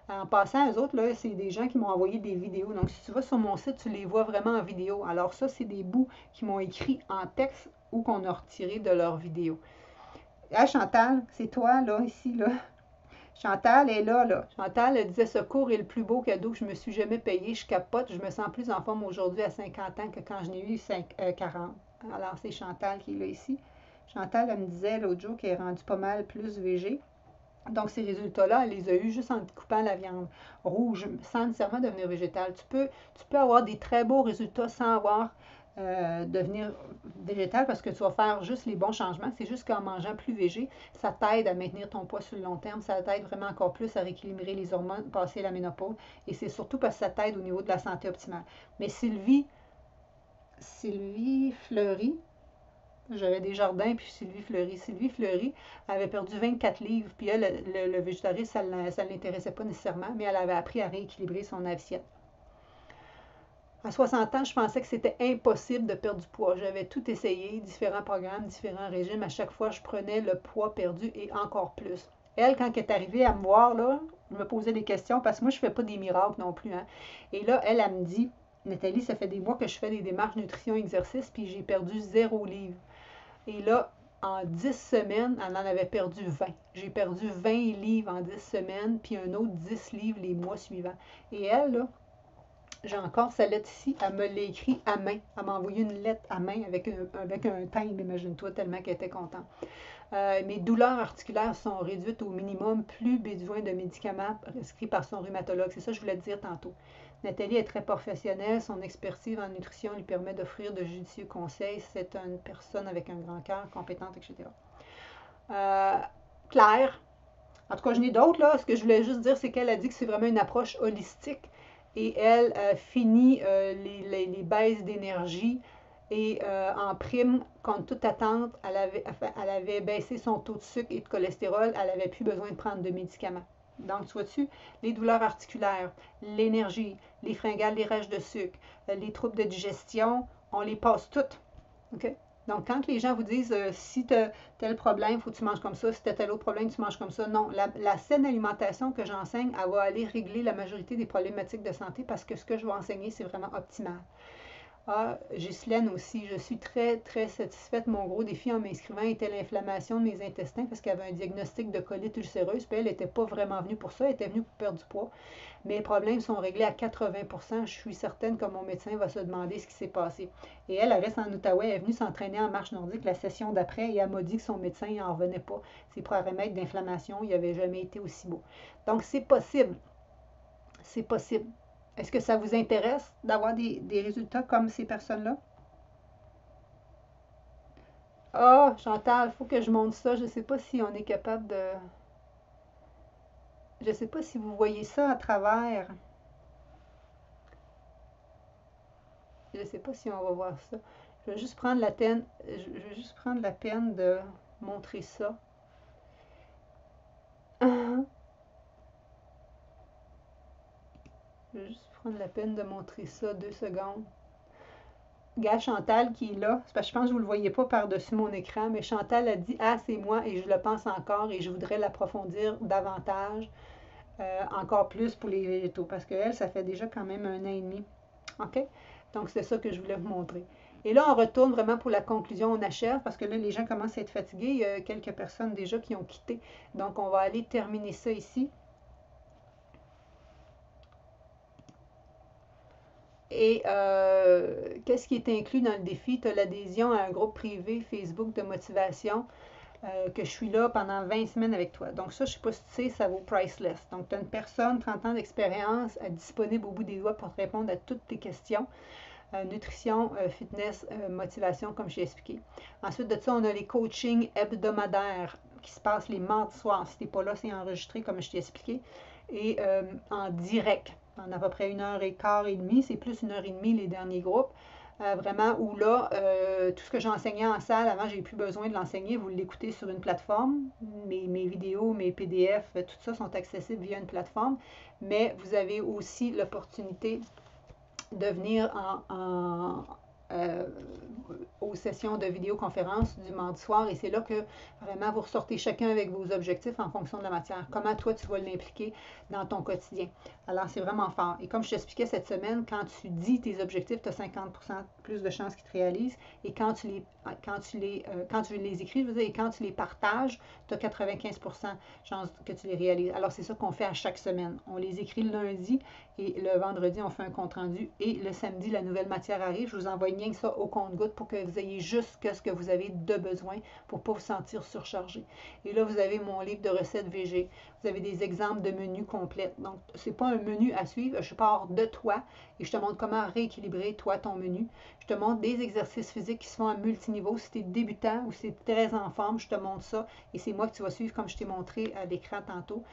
En passant, eux autres, là, c'est des gens qui m'ont envoyé des vidéos. Donc, si tu vas sur mon site, tu les vois vraiment en vidéo. Alors ça, c'est des bouts qui m'ont écrit en texte ou qu'on a retiré de leur vidéo. Ah, Chantal, c'est toi, là, ici, là. Chantal est là, là. Chantal, elle disait, ce cours est le plus beau cadeau que je me suis jamais payé. Je capote, je me sens plus en forme aujourd'hui à 50 ans que quand je n'ai eu 40. Alors, c'est Chantal qui est là ici. Chantal, elle me disait l'autre jour qu'elle est rendue pas mal plus végé. Donc, ces résultats-là, elle les a eus juste en coupant la viande rouge, sans nécessairement devenir végétal. Tu peux avoir des très beaux résultats sans avoir devenir végétal parce que tu vas faire juste les bons changements. C'est juste qu'en mangeant plus végé, ça t'aide à maintenir ton poids sur le long terme. Ça t'aide vraiment encore plus à rééquilibrer les hormones, passer la ménopause. Et c'est surtout parce que ça t'aide au niveau de la santé optimale. Mais Sylvie Fleury, j'avais des jardins, puis Sylvie Fleury. Sylvie Fleury avait perdu 24 livres, puis elle, le végétarisme, ça ne l'intéressait pas nécessairement, mais elle avait appris à rééquilibrer son assiette. À 60 ans, je pensais que c'était impossible de perdre du poids. J'avais tout essayé, différents programmes, différents régimes. À chaque fois, je prenais le poids perdu et encore plus. Elle, quand elle est arrivée à me voir, là, je me posais des questions parce que moi, je ne fais pas des miracles non plus. Hein. Et là, elle me dit, Nathalie, ça fait des mois que je fais des démarches nutrition-exercice, puis j'ai perdu 0 livre. Et là, en 10 semaines, elle en avait perdu 20. J'ai perdu 20 livres en 10 semaines, puis un autre 10 livres les mois suivants. Et elle, là, j'ai encore sa lettre ici, elle me l'a écrit à main. Elle m'a envoyé une lettre à main avec un timbre, imagine-toi, tellement qu'elle était contente. Mes douleurs articulaires sont réduites au minimum, plus besoin de médicaments prescrits par son rhumatologue. C'est ça que je voulais te dire tantôt. Nathalie est très professionnelle, son expertise en nutrition lui permet d'offrir de judicieux conseils. C'est une personne avec un grand cœur, compétente, etc. Claire, en tout cas, je n'ai d'autres, là. Ce que je voulais juste dire, c'est qu'elle a dit que c'est vraiment une approche holistique et elle finit les baisses d'énergie et en prime, contre toute attente, elle avait baissé son taux de sucre et de cholestérol. Elle n'avait plus besoin de prendre de médicaments. Donc, tu vois-tu, les douleurs articulaires, l'énergie, les fringales, les rages de sucre, les troubles de digestion, on les passe toutes. OK? Donc, quand les gens vous disent si tu as tel problème, il faut que tu manges comme ça, si tu as tel autre problème, tu manges comme ça. Non, la saine alimentation que j'enseigne, elle va aller régler la majorité des problématiques de santé parce que ce que je vais enseigner, c'est vraiment optimal. Ah, Ghislaine aussi, je suis très, très satisfaite. Mon gros défi en m'inscrivant était l'inflammation de mes intestins parce qu'elle avait un diagnostic de colite ulcéreuse. Puis elle n'était pas vraiment venue pour ça, elle était venue pour perdre du poids. Mes problèmes sont réglés à 80%. Je suis certaine que mon médecin va se demander ce qui s'est passé. Et elle reste en Outaouais, elle est venue s'entraîner en marche nordique la session d'après et elle m'a dit que son médecin n'en revenait pas. Ses paramètres d'inflammation, il n'avait jamais été aussi beau. Donc c'est possible. C'est possible. Est-ce que ça vous intéresse d'avoir des résultats comme ces personnes-là? Ah, Chantal, il faut que je montre ça. Je ne sais pas si on est capable de... Je ne sais pas si vous voyez ça à travers. Je ne sais pas si on va voir ça. Je vais juste prendre la peine, de montrer ça. Je Je vais juste prendre la peine de montrer ça 2 secondes. Gars, Chantal qui est là, c'est parce que je pense que vous ne le voyez pas par-dessus mon écran, mais Chantal a dit « Ah, c'est moi et je le pense encore et je voudrais l'approfondir davantage, encore plus pour les végétaux. » Parce qu'elle, ça fait déjà quand même 1 an et demi. OK? Donc, c'est ça que je voulais vous montrer. Et là, on retourne vraiment pour la conclusion, on achève, parce que là, les gens commencent à être fatigués. Il y a quelques personnes déjà qui ont quitté. Donc, on va aller terminer ça ici. Et qu'est-ce qui est inclus dans le défi? Tu as l'adhésion à un groupe privé Facebook de motivation que je suis là pendant 20 semaines avec toi. Donc ça, je ne sais pas si tu sais, ça vaut priceless. Donc tu as une personne, 30 ans d'expérience, disponible au bout des doigts pour te répondre à toutes tes questions. Nutrition, fitness, motivation, comme j'ai expliqué. Ensuite de ça, on a les coachings hebdomadaires qui se passent les mardis soirs. Si tu n'es pas là, c'est enregistré, comme je t'ai expliqué. Et en direct, en à peu près 1h15 et demie. C'est plus 1h30 les derniers groupes. Vraiment, où là, tout ce que j'enseignais en salle, avant, j'ai plus besoin de l'enseigner. Vous l'écoutez sur une plateforme. Mes vidéos, mes PDF, tout ça sont accessibles via une plateforme. Mais vous avez aussi l'opportunité de venir aux sessions de vidéoconférence du mardi soir et c'est là que vraiment vous ressortez chacun avec vos objectifs en fonction de la matière. Comment toi tu vas l'impliquer dans ton quotidien. Alors c'est vraiment fort. Et comme je t'expliquais cette semaine, quand tu dis tes objectifs, tu as 50% plus de chances qu'ils te réalisent et quand tu les écris, je veux dire, et quand tu les partages, tu as 95% chances que tu les réalises. Alors c'est ça qu'on fait à chaque semaine. On les écrit le lundi et le vendredi, on fait un compte-rendu et le samedi, la nouvelle matière arrive. Je vous envoie rien que ça au compte-gouttes pour que vous ayez juste ce que vous avez de besoin pour ne pas vous sentir surchargé. Et là, vous avez mon livre de recettes VG. Vous avez des exemples de menus complets. Donc, ce n'est pas un menu à suivre. Je pars de toi et je te montre comment rééquilibrer, toi, ton menu. Je te montre des exercices physiques qui se font à multiniveau. Si tu es débutant ou si tu es très en forme, je te montre ça. Et c'est moi que tu vas suivre comme je t'ai montré à l'écran tantôt.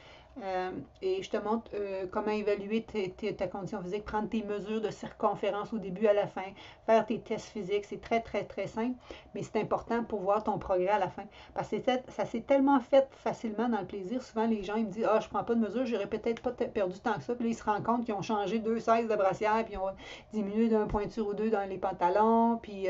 Et je te montre comment évaluer ta condition physique, prendre tes mesures de circonférence au début à la fin, faire tes tests physiques. C'est très, très, très simple, mais c'est important pour voir ton progrès à la fin. Parce que ça s'est tellement fait facilement dans le plaisir. Souvent, les gens ils me disent « Ah, je prends pas de mesures, j'aurais peut-être pas perdu tant que ça. » Puis là, ils se rendent compte qu'ils ont changé 2 sizes de brassière, puis ils ont diminué d'un pointure ou deux dans les pantalons, puis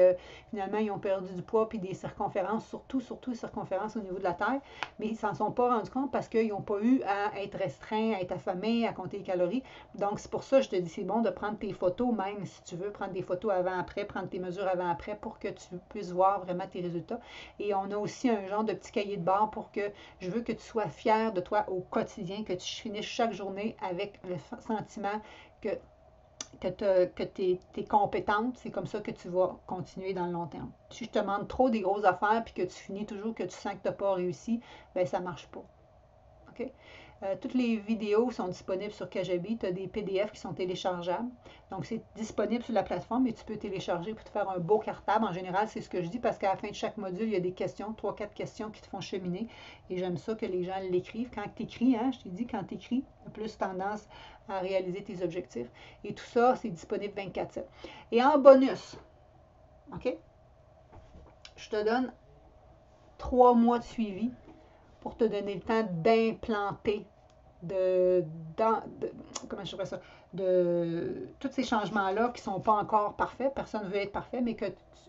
finalement, ils ont perdu du poids, puis des circonférences, surtout les circonférences au niveau de la taille. Mais ils ne s'en sont pas rendus compte parce qu'ils n'ont pas eu à être restreints, à être affamés, à compter les calories. Donc, c'est pour ça que je te dis, c'est bon de prendre tes photos, même si tu veux, prendre des photos avant-après, prendre tes mesures avant-après pour que tu puisses voir vraiment tes résultats. Et on a aussi un genre de petit cahier de bord pour que je veux que tu sois fier de toi au quotidien, que tu finisses chaque journée avec le sentiment que tu es compétente, c'est comme ça que tu vas continuer dans le long terme. Si je te demande trop des grosses affaires puis que tu finis toujours que tu sens que tu n'as pas réussi, bien ça ne marche pas. OK? Toutes les vidéos sont disponibles sur Kajabi. Tu as des PDF qui sont téléchargeables. Donc, c'est disponible sur la plateforme et tu peux télécharger pour te faire un beau cartable. En général, c'est ce que je dis parce qu'à la fin de chaque module, il y a des questions, 3-4 questions qui te font cheminer. Et j'aime ça que les gens l'écrivent. Quand tu écris, je t'ai dit, quand tu écris, tu as plus tendance à réaliser tes objectifs. Et tout ça, c'est disponible 24/7. Et en bonus, OK? Je te donne 3 mois de suivi pour te donner le temps d'implanter comment je dirais ça, de tous ces changements-là qui ne sont pas encore parfaits. Personne ne veut être parfait, mais que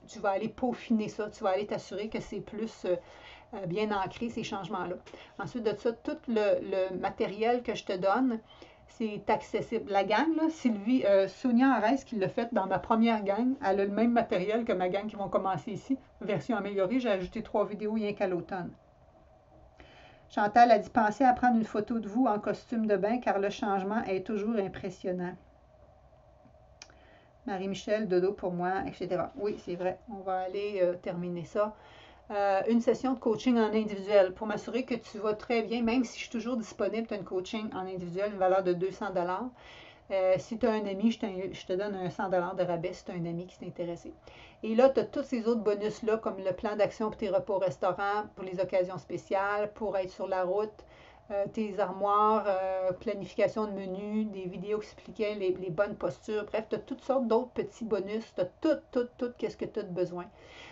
tu vas aller peaufiner ça. Tu vas aller t'assurer que c'est plus bien ancré, ces changements-là. Ensuite de ça, tout le matériel que je te donne, c'est accessible. La gang, là, Sylvie, Sonia Arès qui l'a fait dans ma première gang, elle a le même matériel que ma gang qui vont commencer ici, version améliorée. J'ai ajouté 3 vidéos rien qu'à l'automne. Chantal a dit « Pensez à prendre une photo de vous en costume de bain car le changement est toujours impressionnant. » Marie-Michel, dodo pour moi, etc. Oui, c'est vrai. On va aller terminer ça. Une session de coaching en individuel pour m'assurer que tu vas très bien, même si je suis toujours disponible, tu as une coaching en individuel, une valeur de 200 $. Si tu as un ami, je te donne un 100 $ de rabais si tu as un ami qui s'est intéressé. Et là, tu as tous ces autres bonus-là, comme le plan d'action pour tes repas au restaurant, pour les occasions spéciales, pour être sur la route, tes armoires, planification de menu, des vidéos qui expliquaient les bonnes postures. Bref, tu as toutes sortes d'autres petits bonus. Tu as tout, qu'est-ce que tu as de besoin.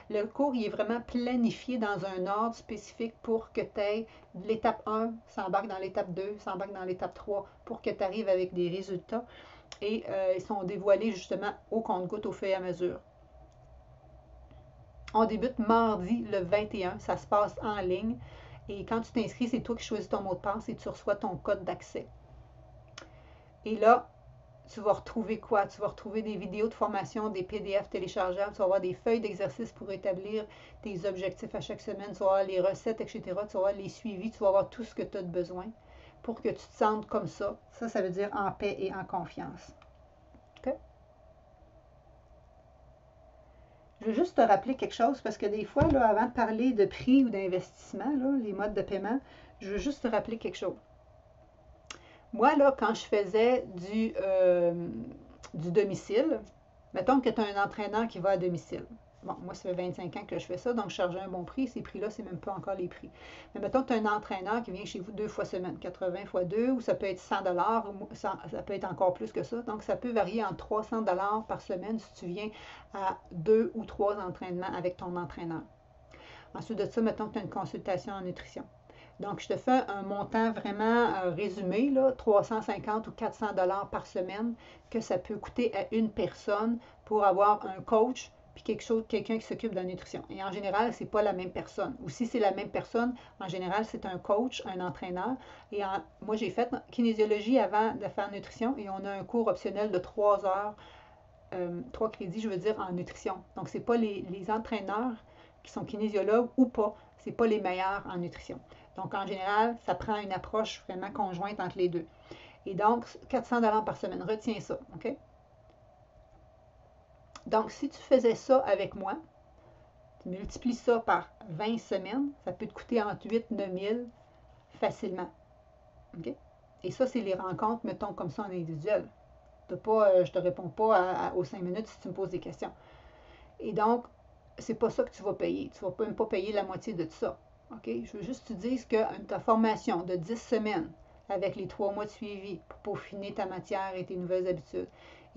Le cours, il est vraiment planifié dans un ordre spécifique pour que tu aies l'étape 1, s'embarque dans l'étape 2, s'embarque dans l'étape 3 pour que tu arrives avec des résultats. Et ils sont dévoilés justement au compte-gouttes au fur et à mesure. On débute mardi le 21, ça se passe en ligne. Et quand tu t'inscris, c'est toi qui choisis ton mot de passe et tu reçois ton code d'accès. Et là, tu vas retrouver quoi? Tu vas retrouver des vidéos de formation, des PDF téléchargeables, tu vas avoir des feuilles d'exercice pour établir tes objectifs à chaque semaine, tu vas avoir les recettes, etc. Tu vas avoir les suivis, tu vas avoir tout ce que tu as de besoin pour que tu te sentes comme ça. Ça veut dire en paix et en confiance. OK? Je veux juste te rappeler quelque chose parce que des fois, là, avant de parler de prix ou d'investissement, les modes de paiement, je veux juste te rappeler quelque chose. Moi, là, quand je faisais du domicile, mettons que tu as un entraîneur qui va à domicile. Bon, moi, ça fait 25 ans que je fais ça, donc je chargeais un bon prix. Ces prix-là, c'est même pas encore les prix. Mais mettons que tu as un entraîneur qui vient chez vous 2 fois semaine, 80 fois 2, ou ça peut être 100 ça peut être encore plus que ça. Donc, ça peut varier entre 300 par semaine si tu viens à 2 ou 3 entraînements avec ton entraîneur. Ensuite de ça, mettons que tu as une consultation en nutrition. Donc, je te fais un montant vraiment résumé, là, 350 ou 400 par semaine, que ça peut coûter à une personne pour avoir un coach puis quelqu'un qui s'occupe de la nutrition. Et en général, ce n'est pas la même personne. Ou si c'est la même personne, en général, c'est un coach, un entraîneur. Et moi, j'ai fait kinésiologie avant de faire nutrition et on a un cours optionnel de 3 heures, 3 crédits, je veux dire, en nutrition. Donc, ce n'est pas les entraîneurs qui sont kinésiologues ou pas, ce n'est pas les meilleurs en nutrition. Donc, en général, ça prend une approche vraiment conjointe entre les deux. Et donc, 400 par semaine, retiens ça, OK? Donc, si tu faisais ça avec moi, tu multiplies ça par 20 semaines, ça peut te coûter entre 8 et 9 000 facilement. OK? Et ça, c'est les rencontres, mettons, comme ça en individuel. Je ne te réponds pas aux 5 minutes si tu me poses des questions. Et donc, c'est pas ça que tu vas payer. Tu ne vas même pas payer la moitié de ça. OK? Je veux juste que tu dises que ta formation de 10 semaines avec les 3 mois de suivi pour peaufiner ta matière et tes nouvelles habitudes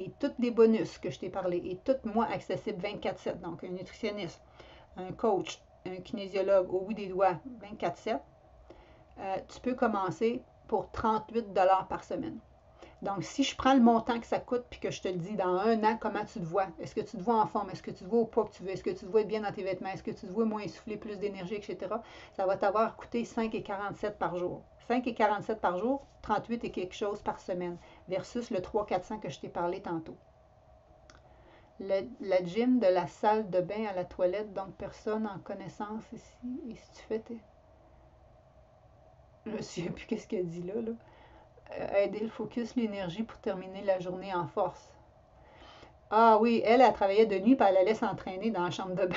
et tous les bonus que je t'ai parlé et tout moi accessible 24/7, donc un nutritionniste, un coach, un kinésiologue au bout des doigts 24/7, tu peux commencer pour 38 par semaine. Donc, si je prends le montant que ça coûte puis que je te le dis dans un an, comment tu te vois? Est-ce que tu te vois en forme? Est-ce que tu te vois au poids que tu veux? Est-ce que tu te vois bien dans tes vêtements? Est-ce que tu te vois moins essoufflé, plus d'énergie, etc.? Ça va t'avoir coûté 5,47 par jour. 5,47 par jour, 38 et quelque chose par semaine, versus le 300-400 que je t'ai parlé tantôt. La gym de la salle de bain à la toilette, donc personne en connaissance ici. Et si tu fais tes... Je ne me souviens plus qu'est-ce qu'elle dit là. Aider le focus, l'énergie pour terminer la journée en force. Ah oui, elle travaillait de nuit, puis elle allait s'entraîner dans la chambre de bain.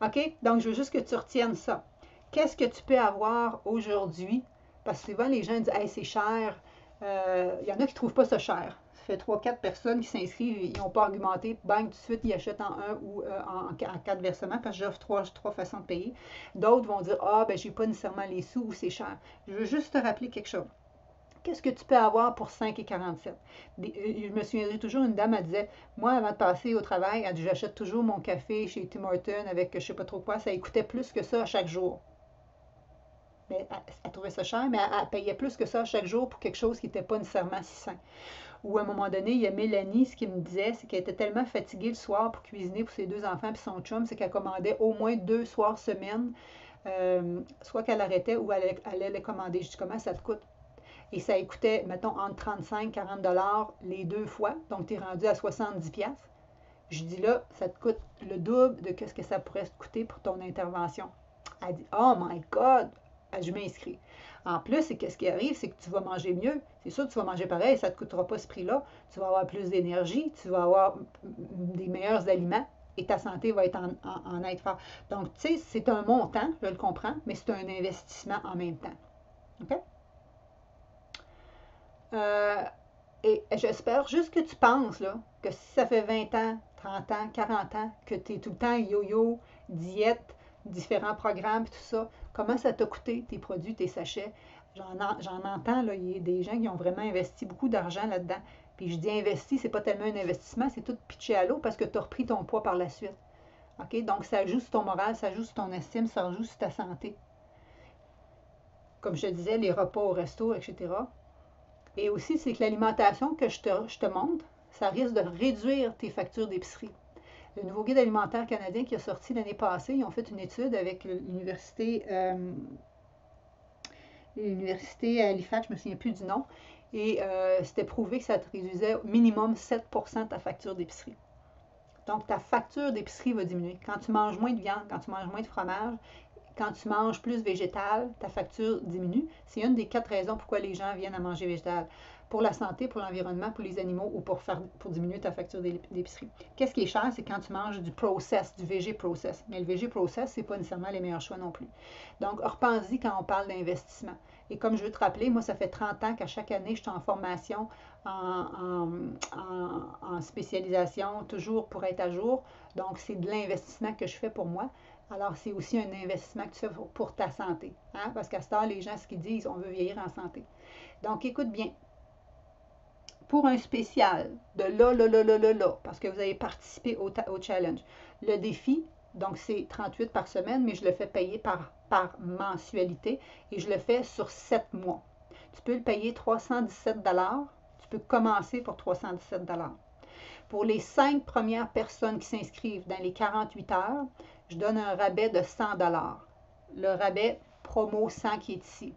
OK? Donc, je veux juste que tu retiennes ça. Qu'est-ce que tu peux avoir aujourd'hui? Parce que souvent, les gens disent, hey, c'est cher. Il y en a qui ne trouvent pas ça cher. Ça fait 3-4 personnes qui s'inscrivent, ils n'ont pas argumenté. Bang, tout de suite, ils achètent en 1 ou en 4 versements parce que j'offre 3 façons de payer. D'autres vont dire, ah, ben, j'ai pas nécessairement les sous ou c'est cher. Je veux juste te rappeler quelque chose. Qu'est-ce que tu peux avoir pour 5,47? Je me souviendrai toujours, une dame, elle disait, moi, avant de passer au travail, elle dit, j'achète toujours mon café chez Tim Hortons avec je ne sais pas trop quoi, ça coûtait plus que ça à chaque jour. Mais elle trouvait ça cher, mais elle payait plus que ça à chaque jour pour quelque chose qui n'était pas nécessairement si sain. Ou à un moment donné, il y a Mélanie, ce qu'elle me disait, c'est qu'elle était tellement fatiguée le soir pour cuisiner pour ses 2 enfants et son chum, c'est qu'elle commandait au moins 2 soirs semaine, soit qu'elle arrêtait ou elle allait les commander. Je dis, comment ça te coûte? Et ça coûtait, mettons, entre 35 et 40 les 2 fois. Donc, tu es rendu à 70 $. Je dis là, ça te coûte le double de ce que ça pourrait te coûter pour ton intervention. Elle dit, oh my God! Je m'inscris. En plus, c'est qu'est-ce qui arrive, c'est que tu vas manger mieux. C'est sûr que tu vas manger pareil, ça ne te coûtera pas ce prix-là. Tu vas avoir plus d'énergie, tu vas avoir des meilleurs aliments et ta santé va être en être fort. Donc, tu sais, c'est un montant, je le comprends, mais c'est un investissement en même temps. OK? Et j'espère juste que tu penses là, que si ça fait 20 ans, 30 ans, 40 ans, que tu es tout le temps yo-yo, diète, différents programmes, tout ça, comment ça t'a coûté tes produits, tes sachets, J'en entends, là, il y a des gens qui ont vraiment investi beaucoup d'argent là-dedans. Puis je dis investi, c'est pas tellement un investissement, c'est tout pitché à l'eau parce que tu as repris ton poids par la suite. OK? Donc, ça joue sur ton moral, ça joue sur ton estime, ça joue sur ta santé. Comme je te disais, les repas au resto, etc. Et aussi, c'est que l'alimentation que je te montre, ça risque de réduire tes factures d'épicerie. Le nouveau guide alimentaire canadien qui a sorti l'année passée, ils ont fait une étude avec l'université à Halifax, je ne me souviens plus du nom, et c'était prouvé que ça te réduisait au minimum 7% de ta facture d'épicerie. Donc, ta facture d'épicerie va diminuer. Quand tu manges moins de viande, quand tu manges moins de fromage, quand tu manges plus végétal, ta facture diminue. C'est une des 4 raisons pourquoi les gens viennent à manger végétal. Pour la santé, pour l'environnement, pour les animaux ou pour diminuer ta facture d'épicerie. Qu'est-ce qui est cher? C'est quand tu manges du process, du végé process. Mais le végé process, ce n'est pas nécessairement les meilleurs choix non plus. Donc, repense-y quand on parle d'investissement. Et comme je veux te rappeler, moi, ça fait 30 ans qu'à chaque année, je suis en formation, en spécialisation, toujours pour être à jour. Donc, c'est de l'investissement que je fais pour moi. Alors, c'est aussi un investissement que tu fais pour ta santé. Hein? Parce qu'à ce temps, les gens, ce qu'ils disent, on veut vieillir en santé. Donc, écoute bien. Pour un spécial de là, parce que vous avez participé au challenge, le défi, donc c'est 38 par semaine, mais je le fais payer par mensualité et je le fais sur 7 mois. Tu peux le payer 317 $. Tu peux commencer pour 317 $. Pour les 5 premières personnes qui s'inscrivent dans les 48 heures, je donne un rabais de 100 $. Le rabais promo 100 qui est ici.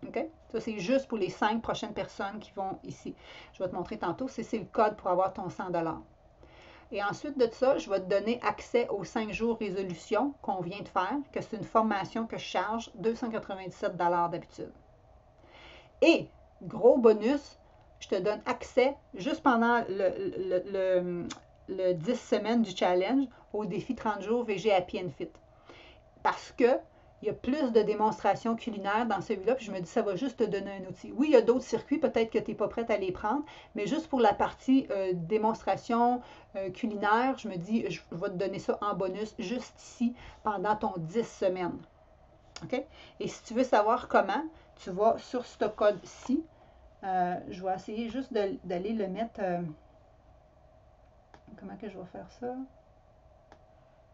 OK? Ça, c'est juste pour les 5 prochaines personnes qui vont ici. Je vais te montrer tantôt. C'est le code pour avoir ton 100 $. Et ensuite de ça, je vais te donner accès aux 5 jours résolution qu'on vient de faire, que c'est une formation que je charge 297 $ d'habitude. Et, gros bonus, je te donne accès juste pendant le 10 semaines du challenge au défi 30 jours VG Happy and Fit. Parce que il y a plus de démonstrations culinaires dans celui-là, puis je me dis, ça va juste te donner un outil. Oui, il y a d'autres circuits, peut-être que tu n'es pas prête à les prendre, mais juste pour la partie démonstration culinaire, je me dis, je vais te donner ça en bonus juste ici pendant ton 10 semaines. OK? Et si tu veux savoir comment, tu vas sur ce code-ci. Je vais essayer juste d'aller le mettre. Comment que je vais faire ça?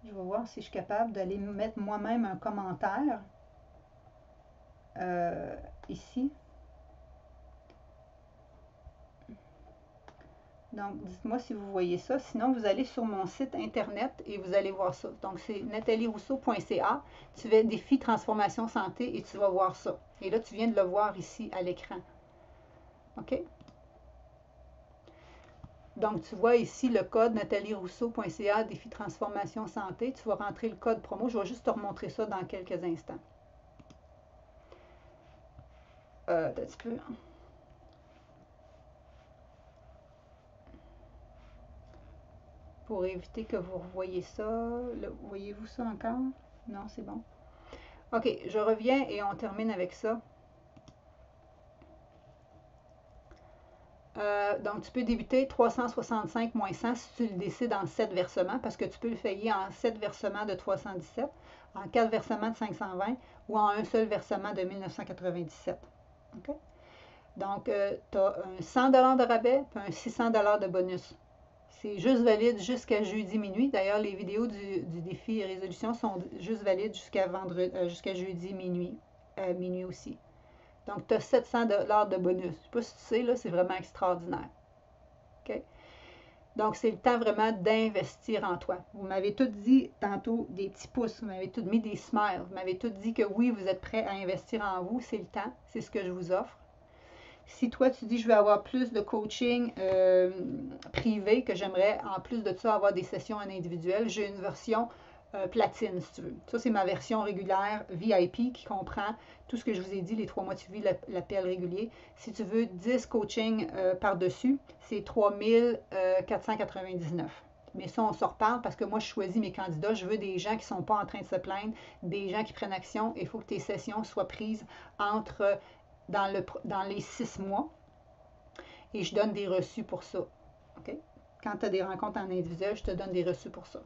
Je vais voir si je suis capable d'aller mettre moi-même un commentaire ici. Donc, dites-moi si vous voyez ça. Sinon, vous allez sur mon site internet et vous allez voir ça. Donc, c'est natalierousseau.ca. Tu vas défi transformation santé et tu vas voir ça. Et là, tu viens de le voir ici à l'écran. OK? Donc, tu vois ici le code natalierousseau.ca, défi transformation santé. Tu vas rentrer le code promo. Je vais juste te remontrer ça dans quelques instants. Un petit peu. Pour éviter que vous revoyiez ça. Voyez-vous ça encore? Non, c'est bon. OK, je reviens et on termine avec ça. Donc, tu peux débuter 365 moins 100 si tu le décides en 7 versements, parce que tu peux le payer en 7 versements de 317, en 4 versements de 520 ou en un seul versement de 1997. OK? Donc, tu as un 100 $ de rabais et un 600 $ de bonus. C'est juste valide jusqu'à jeudi minuit. D'ailleurs, les vidéos du défi résolution sont juste valides jusqu'à jeudi minuit, minuit aussi. Donc, tu as 700 $ de bonus. Je ne sais pas si tu sais, là, c'est vraiment extraordinaire. OK? Donc, c'est le temps vraiment d'investir en toi. Vous m'avez tout dit tantôt des petits pouces, vous m'avez tout mis des smiles, vous m'avez tout dit que oui, vous êtes prêts à investir en vous. C'est le temps, c'est ce que je vous offre. Si toi, tu dis, je veux avoir plus de coaching privé, que j'aimerais en plus de ça avoir des sessions en individuel, j'ai une version platine, si tu veux. Ça, c'est ma version régulière VIP qui comprend tout ce que je vous ai dit, les 3 mois de suivi, l'appel régulier. Si tu veux 10 coachings par-dessus, c'est 3499. Mais ça, on se reparle parce que moi, je choisis mes candidats. Je veux des gens qui ne sont pas en train de se plaindre, des gens qui prennent action. Il faut que tes sessions soient prises entre dans les 6 mois. Et je donne des reçus pour ça. OK? quand tu as des rencontres en individuel, je te donne des reçus pour ça.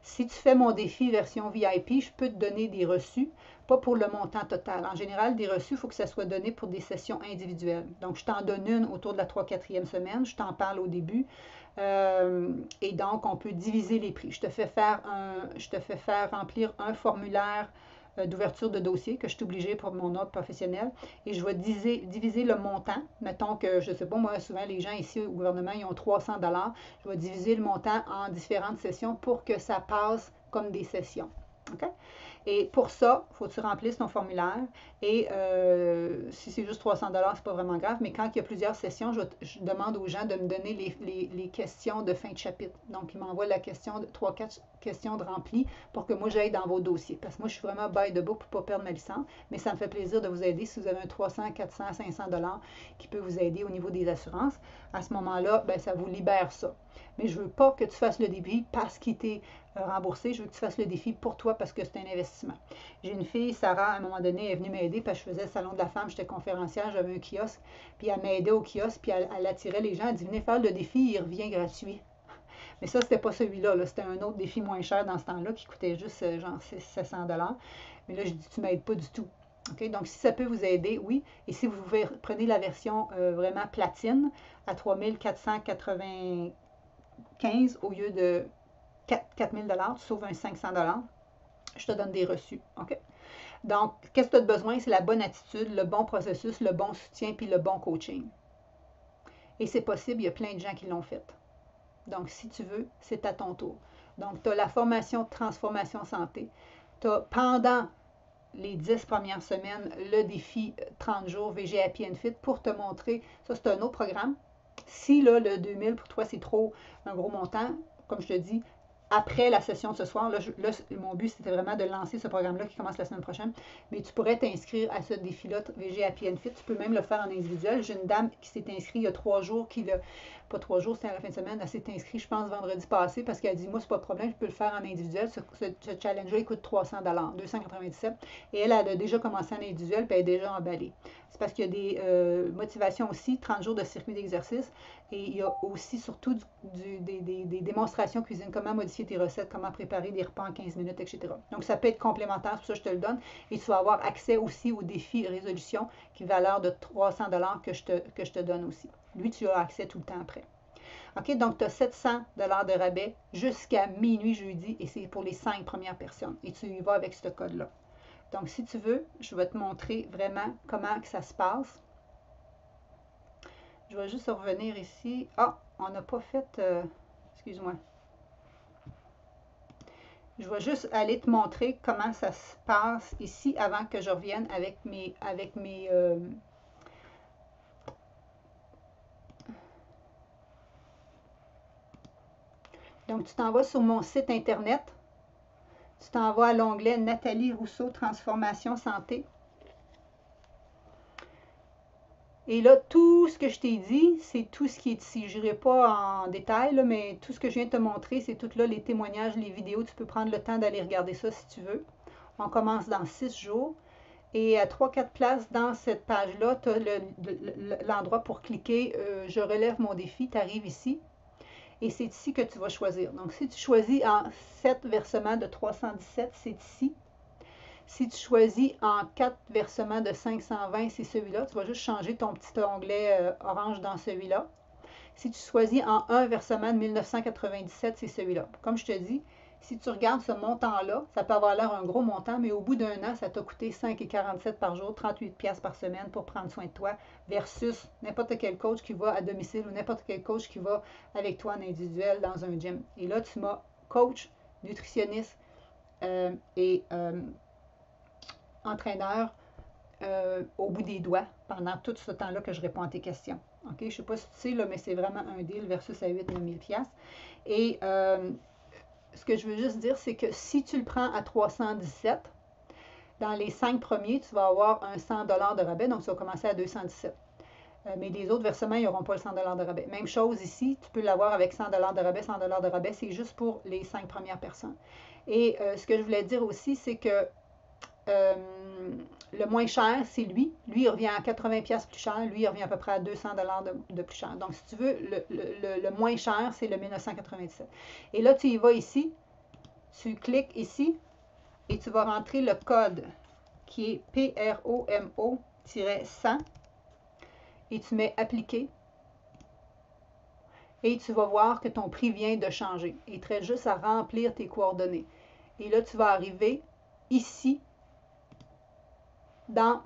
Si tu fais mon défi version VIP, je peux te donner des reçus, pas pour le montant total. En général, des reçus, il faut que ça soit donné pour des sessions individuelles. Donc, je t'en donne une autour de la 3-4e semaine, je t'en parle au début. Et donc, on peut diviser les prix. Je te fais faire remplir un formulaire d'ouverture de dossier que je suis obligée pour mon ordre professionnel et je vais diviser le montant. Mettons que, je ne sais pas, moi, souvent les gens ici au gouvernement, ils ont 300 $. Je vais diviser le montant en différentes sessions pour que ça passe comme des sessions. OK? Et pour ça, il faut que tu remplisses ton formulaire. Et si c'est juste 300 $, c'est pas vraiment grave. Mais quand il y a plusieurs sessions, je demande aux gens de me donner les questions de fin de chapitre. Donc, ils m'envoient la question, 3-4 questions de rempli pour que moi, j'aille dans vos dossiers. Parce que moi, je suis vraiment by the book pour ne pas perdre ma licence. Mais ça me fait plaisir de vous aider si vous avez un 300, 400, 500 $ qui peut vous aider au niveau des assurances. À ce moment-là, ben, ça vous libère ça. Mais je ne veux pas que tu fasses le défi parce qu'il t'est remboursé. Je veux que tu fasses le défi pour toi parce que c'est un investissement. J'ai une fille, Sarah, à un moment donné, elle est venue m'aider parce que je faisais le salon de la femme, j'étais conférencière, j'avais un kiosque, puis elle m'aidait au kiosque, puis elle attirait les gens, elle dit venez faire le défi, il revient gratuit. Mais ça, c'était pas celui-là, c'était un autre défi moins cher dans ce temps-là qui coûtait juste genre 700 $. Mais là, je dis tu m'aides pas du tout. Okay? Donc, si ça peut vous aider, oui. Et si vous prenez la version vraiment platine à 3495 au lieu de 4000 $, tu sauves un 500 $, je te donne des reçus. OK? Donc, qu'est-ce que tu as besoin? C'est la bonne attitude, le bon processus, le bon soutien, puis le bon coaching. Et c'est possible, il y a plein de gens qui l'ont fait. Donc, si tu veux, c'est à ton tour. Donc, tu as la formation Transformation Santé. Tu as pendant les 10 premières semaines le défi 30 jours VG Happy and Fit pour te montrer. Ça, c'est un autre programme. Si là, le 2000 pour toi, c'est trop un gros montant, comme je te dis, après la session de ce soir, là, mon but, c'était vraiment de lancer ce programme-là qui commence la semaine prochaine. Mais tu pourrais t'inscrire à ce défi-là, VG Happy and Fit. Tu peux même le faire en individuel. J'ai une dame qui s'est inscrite il y a 3 jours, pas 3 jours, c'était à la fin de semaine, elle s'est inscrite, je pense, vendredi passé, parce qu'elle a dit, moi, c'est pas de problème, je peux le faire en individuel. Ce challenge-là, il coûte 300 $, 297. Et elle a déjà commencé en individuel, puis elle est déjà emballée. C'est parce qu'il y a des motivations aussi, 30 jours de circuit d'exercice. Et il y a aussi surtout des démonstrations cuisine, comment modifier tes recettes, comment préparer des repas en 15 minutes, etc. Donc, ça peut être complémentaire, pour ça je te le donne. Et tu vas avoir accès aussi au défi résolution qui est valeur de 300 $ que je te donne aussi. Lui, tu as accès tout le temps après. OK, donc tu as 700 $ de rabais jusqu'à minuit jeudi et c'est pour les 5 premières personnes. Et tu y vas avec ce code-là. Donc, si tu veux, je vais te montrer vraiment comment que ça se passe. Je vais juste revenir ici. Ah, on n'a pas fait... excuse-moi. Je vais juste aller te montrer comment ça se passe ici avant que je revienne avec mes Donc, tu t'en vas sur mon site internet. Tu t'en vas à l'onglet Nathalie Rousseau Transformation Santé. Et là, tout ce que je t'ai dit, c'est tout ce qui est ici. Je n'irai pas en détail, là, mais tout ce que je viens de te montrer, c'est tout là, les témoignages, les vidéos. Tu peux prendre le temps d'aller regarder ça si tu veux. On commence dans 6 jours. Et à 3-4 places dans cette page-là, tu as l'endroit pour cliquer Je relève mon défi. Tu arrives ici. Et c'est ici que tu vas choisir. Donc, si tu choisis en 7 versements de 317, c'est ici. Si tu choisis en 4 versements de 520, c'est celui-là. Tu vas juste changer ton petit onglet orange dans celui-là. Si tu choisis en 1 versement de 1997, c'est celui-là. Comme je te dis, si tu regardes ce montant-là, ça peut avoir l'air un gros montant, mais au bout d'un an, ça t'a coûté 5,47 par jour, 38$ par semaine pour prendre soin de toi, versus n'importe quel coach qui va à domicile ou n'importe quel coach qui va avec toi en individuel dans un gym. Et là, tu m'as coach, nutritionniste et entraîneur au bout des doigts pendant tout ce temps-là que je réponds à tes questions. OK? Je ne sais pas si tu sais, là, mais c'est vraiment un deal versus à 8-9 000$. Et ce que je veux juste dire, c'est que si tu le prends à 317, dans les 5 premiers, tu vas avoir un 100 $ de rabais, donc tu vas commencer à 217. Mais les autres versements, ils n'auront pas le 100 $ de rabais. Même chose ici, tu peux l'avoir avec 100 $ de rabais, 100 $ de rabais, c'est juste pour les 5 premières personnes. Et ce que je voulais dire aussi, c'est que le moins cher, c'est lui. Lui, il revient à 80$ plus cher. Lui, il revient à peu près à 200$ de plus cher. Donc, si tu veux, le moins cher, c'est le 1997. Et là, tu y vas ici. Tu cliques ici et tu vas rentrer le code qui est PROMO-100 et tu mets appliquer. Et tu vas voir que ton prix vient de changer. Il te reste juste à remplir tes coordonnées. Et là, tu vas arriver ici dans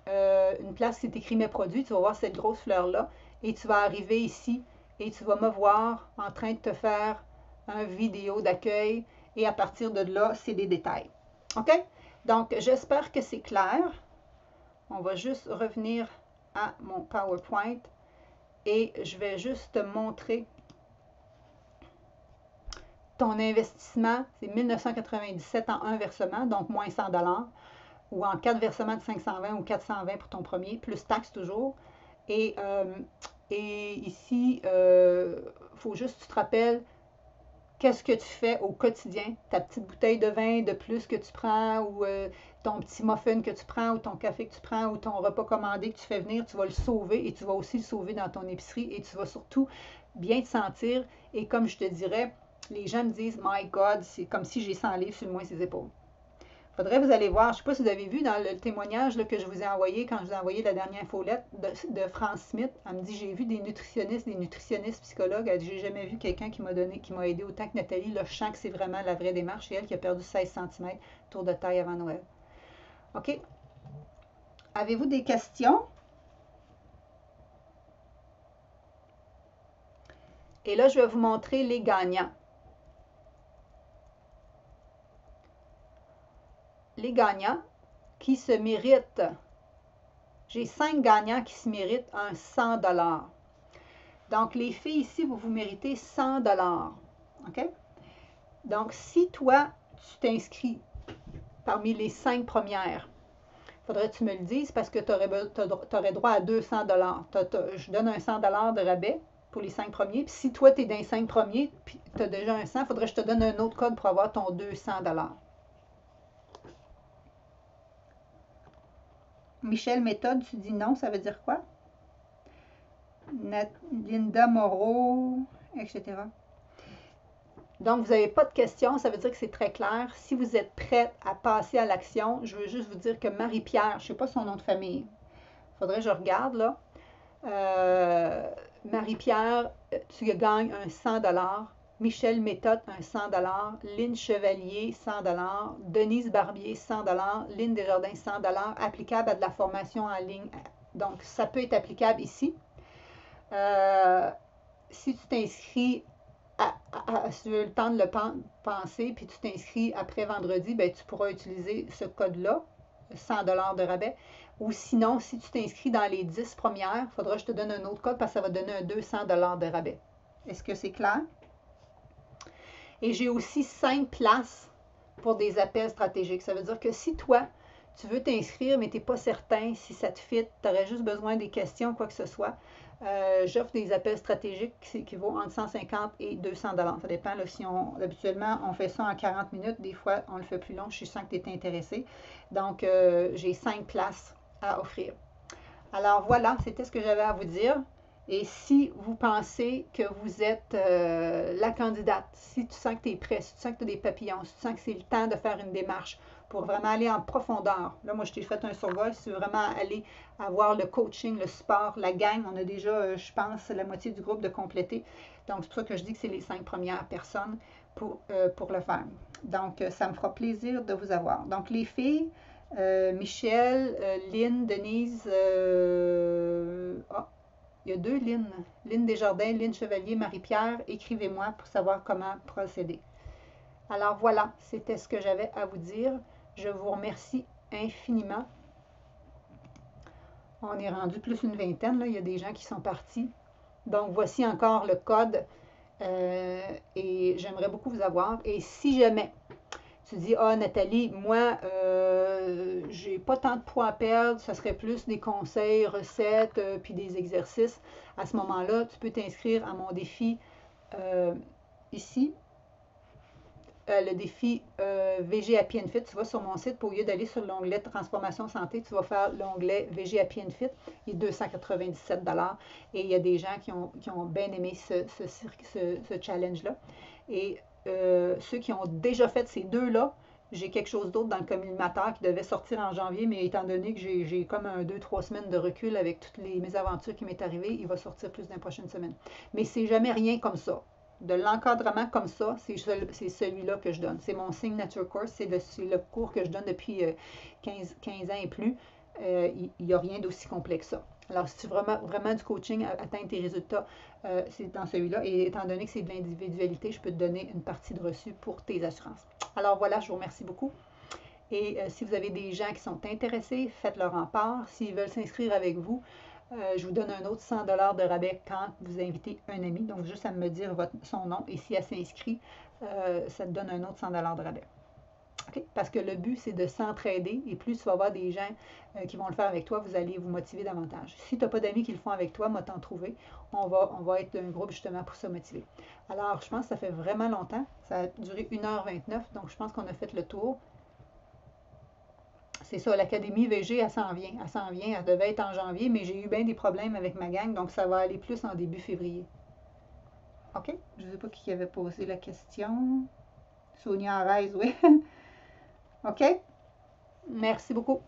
une place qui est écrit mes produits. Tu vas voir cette grosse fleur-là. Et tu vas arriver ici et tu vas me voir en train de te faire une vidéo d'accueil. Et à partir de là, c'est des détails. OK? Donc, j'espère que c'est clair. On va juste revenir à mon PowerPoint. Et je vais juste te montrer ton investissement. C'est 1997 en un versement, donc moins 100$, ou en 4 versements de 520 ou 420 pour ton premier, plus taxe toujours. Et ici, faut juste que tu te rappelles qu'est-ce que tu fais au quotidien. Ta petite bouteille de vin de plus que tu prends, ou ton petit muffin que tu prends, ou ton café que tu prends, ou ton repas commandé que tu fais venir, tu vas le sauver et tu vas aussi le sauver dans ton épicerie et tu vas surtout bien te sentir. Et comme je te dirais, les gens me disent, My God, c'est comme si j'ai 100 livres sur le moins ses épaules. Faudrait vous allez voir, je ne sais pas si vous avez vu dans le témoignage là, que je vous ai envoyé quand je vous ai envoyé la dernière infolette de France Smith. Elle me dit, j'ai vu des nutritionnistes psychologues. Elle dit, j'ai jamais vu quelqu'un qui m'a aidé autant que Nathalie. Là, je sens que c'est vraiment la vraie démarche. C'est elle qui a perdu 16 cm, tour de taille avant Noël. OK? Avez-vous des questions? Et là, je vais vous montrer les gagnants. Les gagnants qui se méritent. J'ai 5 gagnants qui se méritent un 100$. Donc, les filles ici, vous méritez 100$. OK? Donc, si toi, tu t'inscris parmi les 5 premières, il faudrait que tu me le dises parce que tu aurais droit à 200$. Je donne un 100$ de rabais pour les 5 premiers. Puis si toi, tu es dans les 5 premiers, puis tu as déjà un 100$, il faudrait que je te donne un autre code pour avoir ton 200$. Michel Méthode, tu dis non, ça veut dire quoi? Linda Moreau, etc. Donc, vous n'avez pas de questions, ça veut dire que c'est très clair. Si vous êtes prête à passer à l'action, je veux juste vous dire que Marie-Pierre, je ne sais pas son nom de famille, il faudrait que je regarde là. Marie-Pierre, tu gagnes un 100$. Michel Méthode, un 100$. Lynne Chevalier, 100$. Denise Barbier, 100$. Lynne Desjardins, 100$. Applicable à de la formation en ligne. Donc, ça peut être applicable ici. Si tu t'inscris, si tu veux le temps de le penser, puis tu t'inscris après vendredi, ben, tu pourras utiliser ce code-là, 100$ de rabais. Ou sinon, si tu t'inscris dans les 10 premières, il faudra que je te donne un autre code parce que ça va donner un 200$ de rabais. Est-ce que c'est clair? Et j'ai aussi 5 places pour des appels stratégiques. Ça veut dire que si toi, tu veux t'inscrire, mais tu n'es pas certain si ça te fit, tu aurais juste besoin des questions, quoi que ce soit, j'offre des appels stratégiques qui vaut entre 150 et 200$. Ça dépend là, si habituellement on fait ça en 40 minutes, des fois on le fait plus long, je sens que tu es intéressé. Donc j'ai 5 places à offrir. Alors voilà, c'était ce que j'avais à vous dire. Et si vous pensez que vous êtes la candidate, si tu sens que tu es prêt, si tu sens que tu as des papillons, si tu sens que c'est le temps de faire une démarche pour vraiment aller en profondeur. Là, moi, je t'ai fait un survol. Si tu veux vraiment aller avoir le coaching, le support, la gang, on a déjà, je pense, la moitié du groupe de compléter. Donc, c'est pour ça que je dis que c'est les 5 premières personnes pour le faire. Donc, ça me fera plaisir de vous avoir. Donc, les filles, Michel, Lynne, Denise, il y a 2 Lynne. Lynne Desjardins, Lynne Chevalier, Marie-Pierre. Écrivez-moi pour savoir comment procéder. Alors voilà, c'était ce que j'avais à vous dire. Je vous remercie infiniment. On est rendu plus une vingtaine, là. Il y a des gens qui sont partis. Donc voici encore le code et j'aimerais beaucoup vous avoir. Et si jamais tu dis, ah Nathalie, moi, j'ai pas tant de poids à perdre, ça serait plus des conseils, recettes, puis des exercices. À ce moment-là, tu peux t'inscrire à mon défi ici. le défi VG Happy and Fit, tu vas sur mon site, pour au lieu d'aller sur l'onglet Transformation Santé, tu vas faire l'onglet VG Happy and Fit, il est 297 $. Et il y a des gens qui ont bien aimé ce challenge-là. Et ceux qui ont déjà fait ces deux-là, j'ai quelque chose d'autre dans le collimateur qui devait sortir en janvier, mais étant donné que j'ai comme 2-3 semaines de recul avec toutes les mésaventures qui m'est arrivées, il va sortir plus dans les prochaines semaines. Mais c'est jamais rien comme ça. De l'encadrement comme ça, c'est celui-là que je donne. C'est mon Signature Course, c'est le cours que je donne depuis 15 ans et plus. Il n'y a rien d'aussi complexe que ça. Alors, si tu veux vraiment du coaching, atteindre tes résultats, c'est dans celui-là. Et étant donné que c'est de l'individualité, je peux te donner une partie de reçu pour tes assurances. Alors voilà, je vous remercie beaucoup. Et si vous avez des gens qui sont intéressés, faites-leur en part. S'ils veulent s'inscrire avec vous, je vous donne un autre 100 $ de rabais quand vous invitez un ami. Donc, juste à me dire son nom. Et si elle s'inscrit, ça te donne un autre 100 $ de rabais. Okay? Parce que le but, c'est de s'entraider. Et plus tu vas avoir des gens qui vont le faire avec toi, vous allez vous motiver davantage. Si tu n'as pas d'amis qui le font avec toi, moi t'en trouver. On va être un groupe justement pour se motiver. Alors, je pense que ça fait vraiment longtemps. Ça a duré 1h29. Donc, je pense qu'on a fait le tour. C'est ça, l'Académie VG, elle s'en vient. Elle s'en vient. Elle devait être en janvier, mais j'ai eu bien des problèmes avec ma gang, donc ça va aller plus en début février. OK? Je ne sais pas qui avait posé la question. Sonia Arès, oui. OK? Merci beaucoup.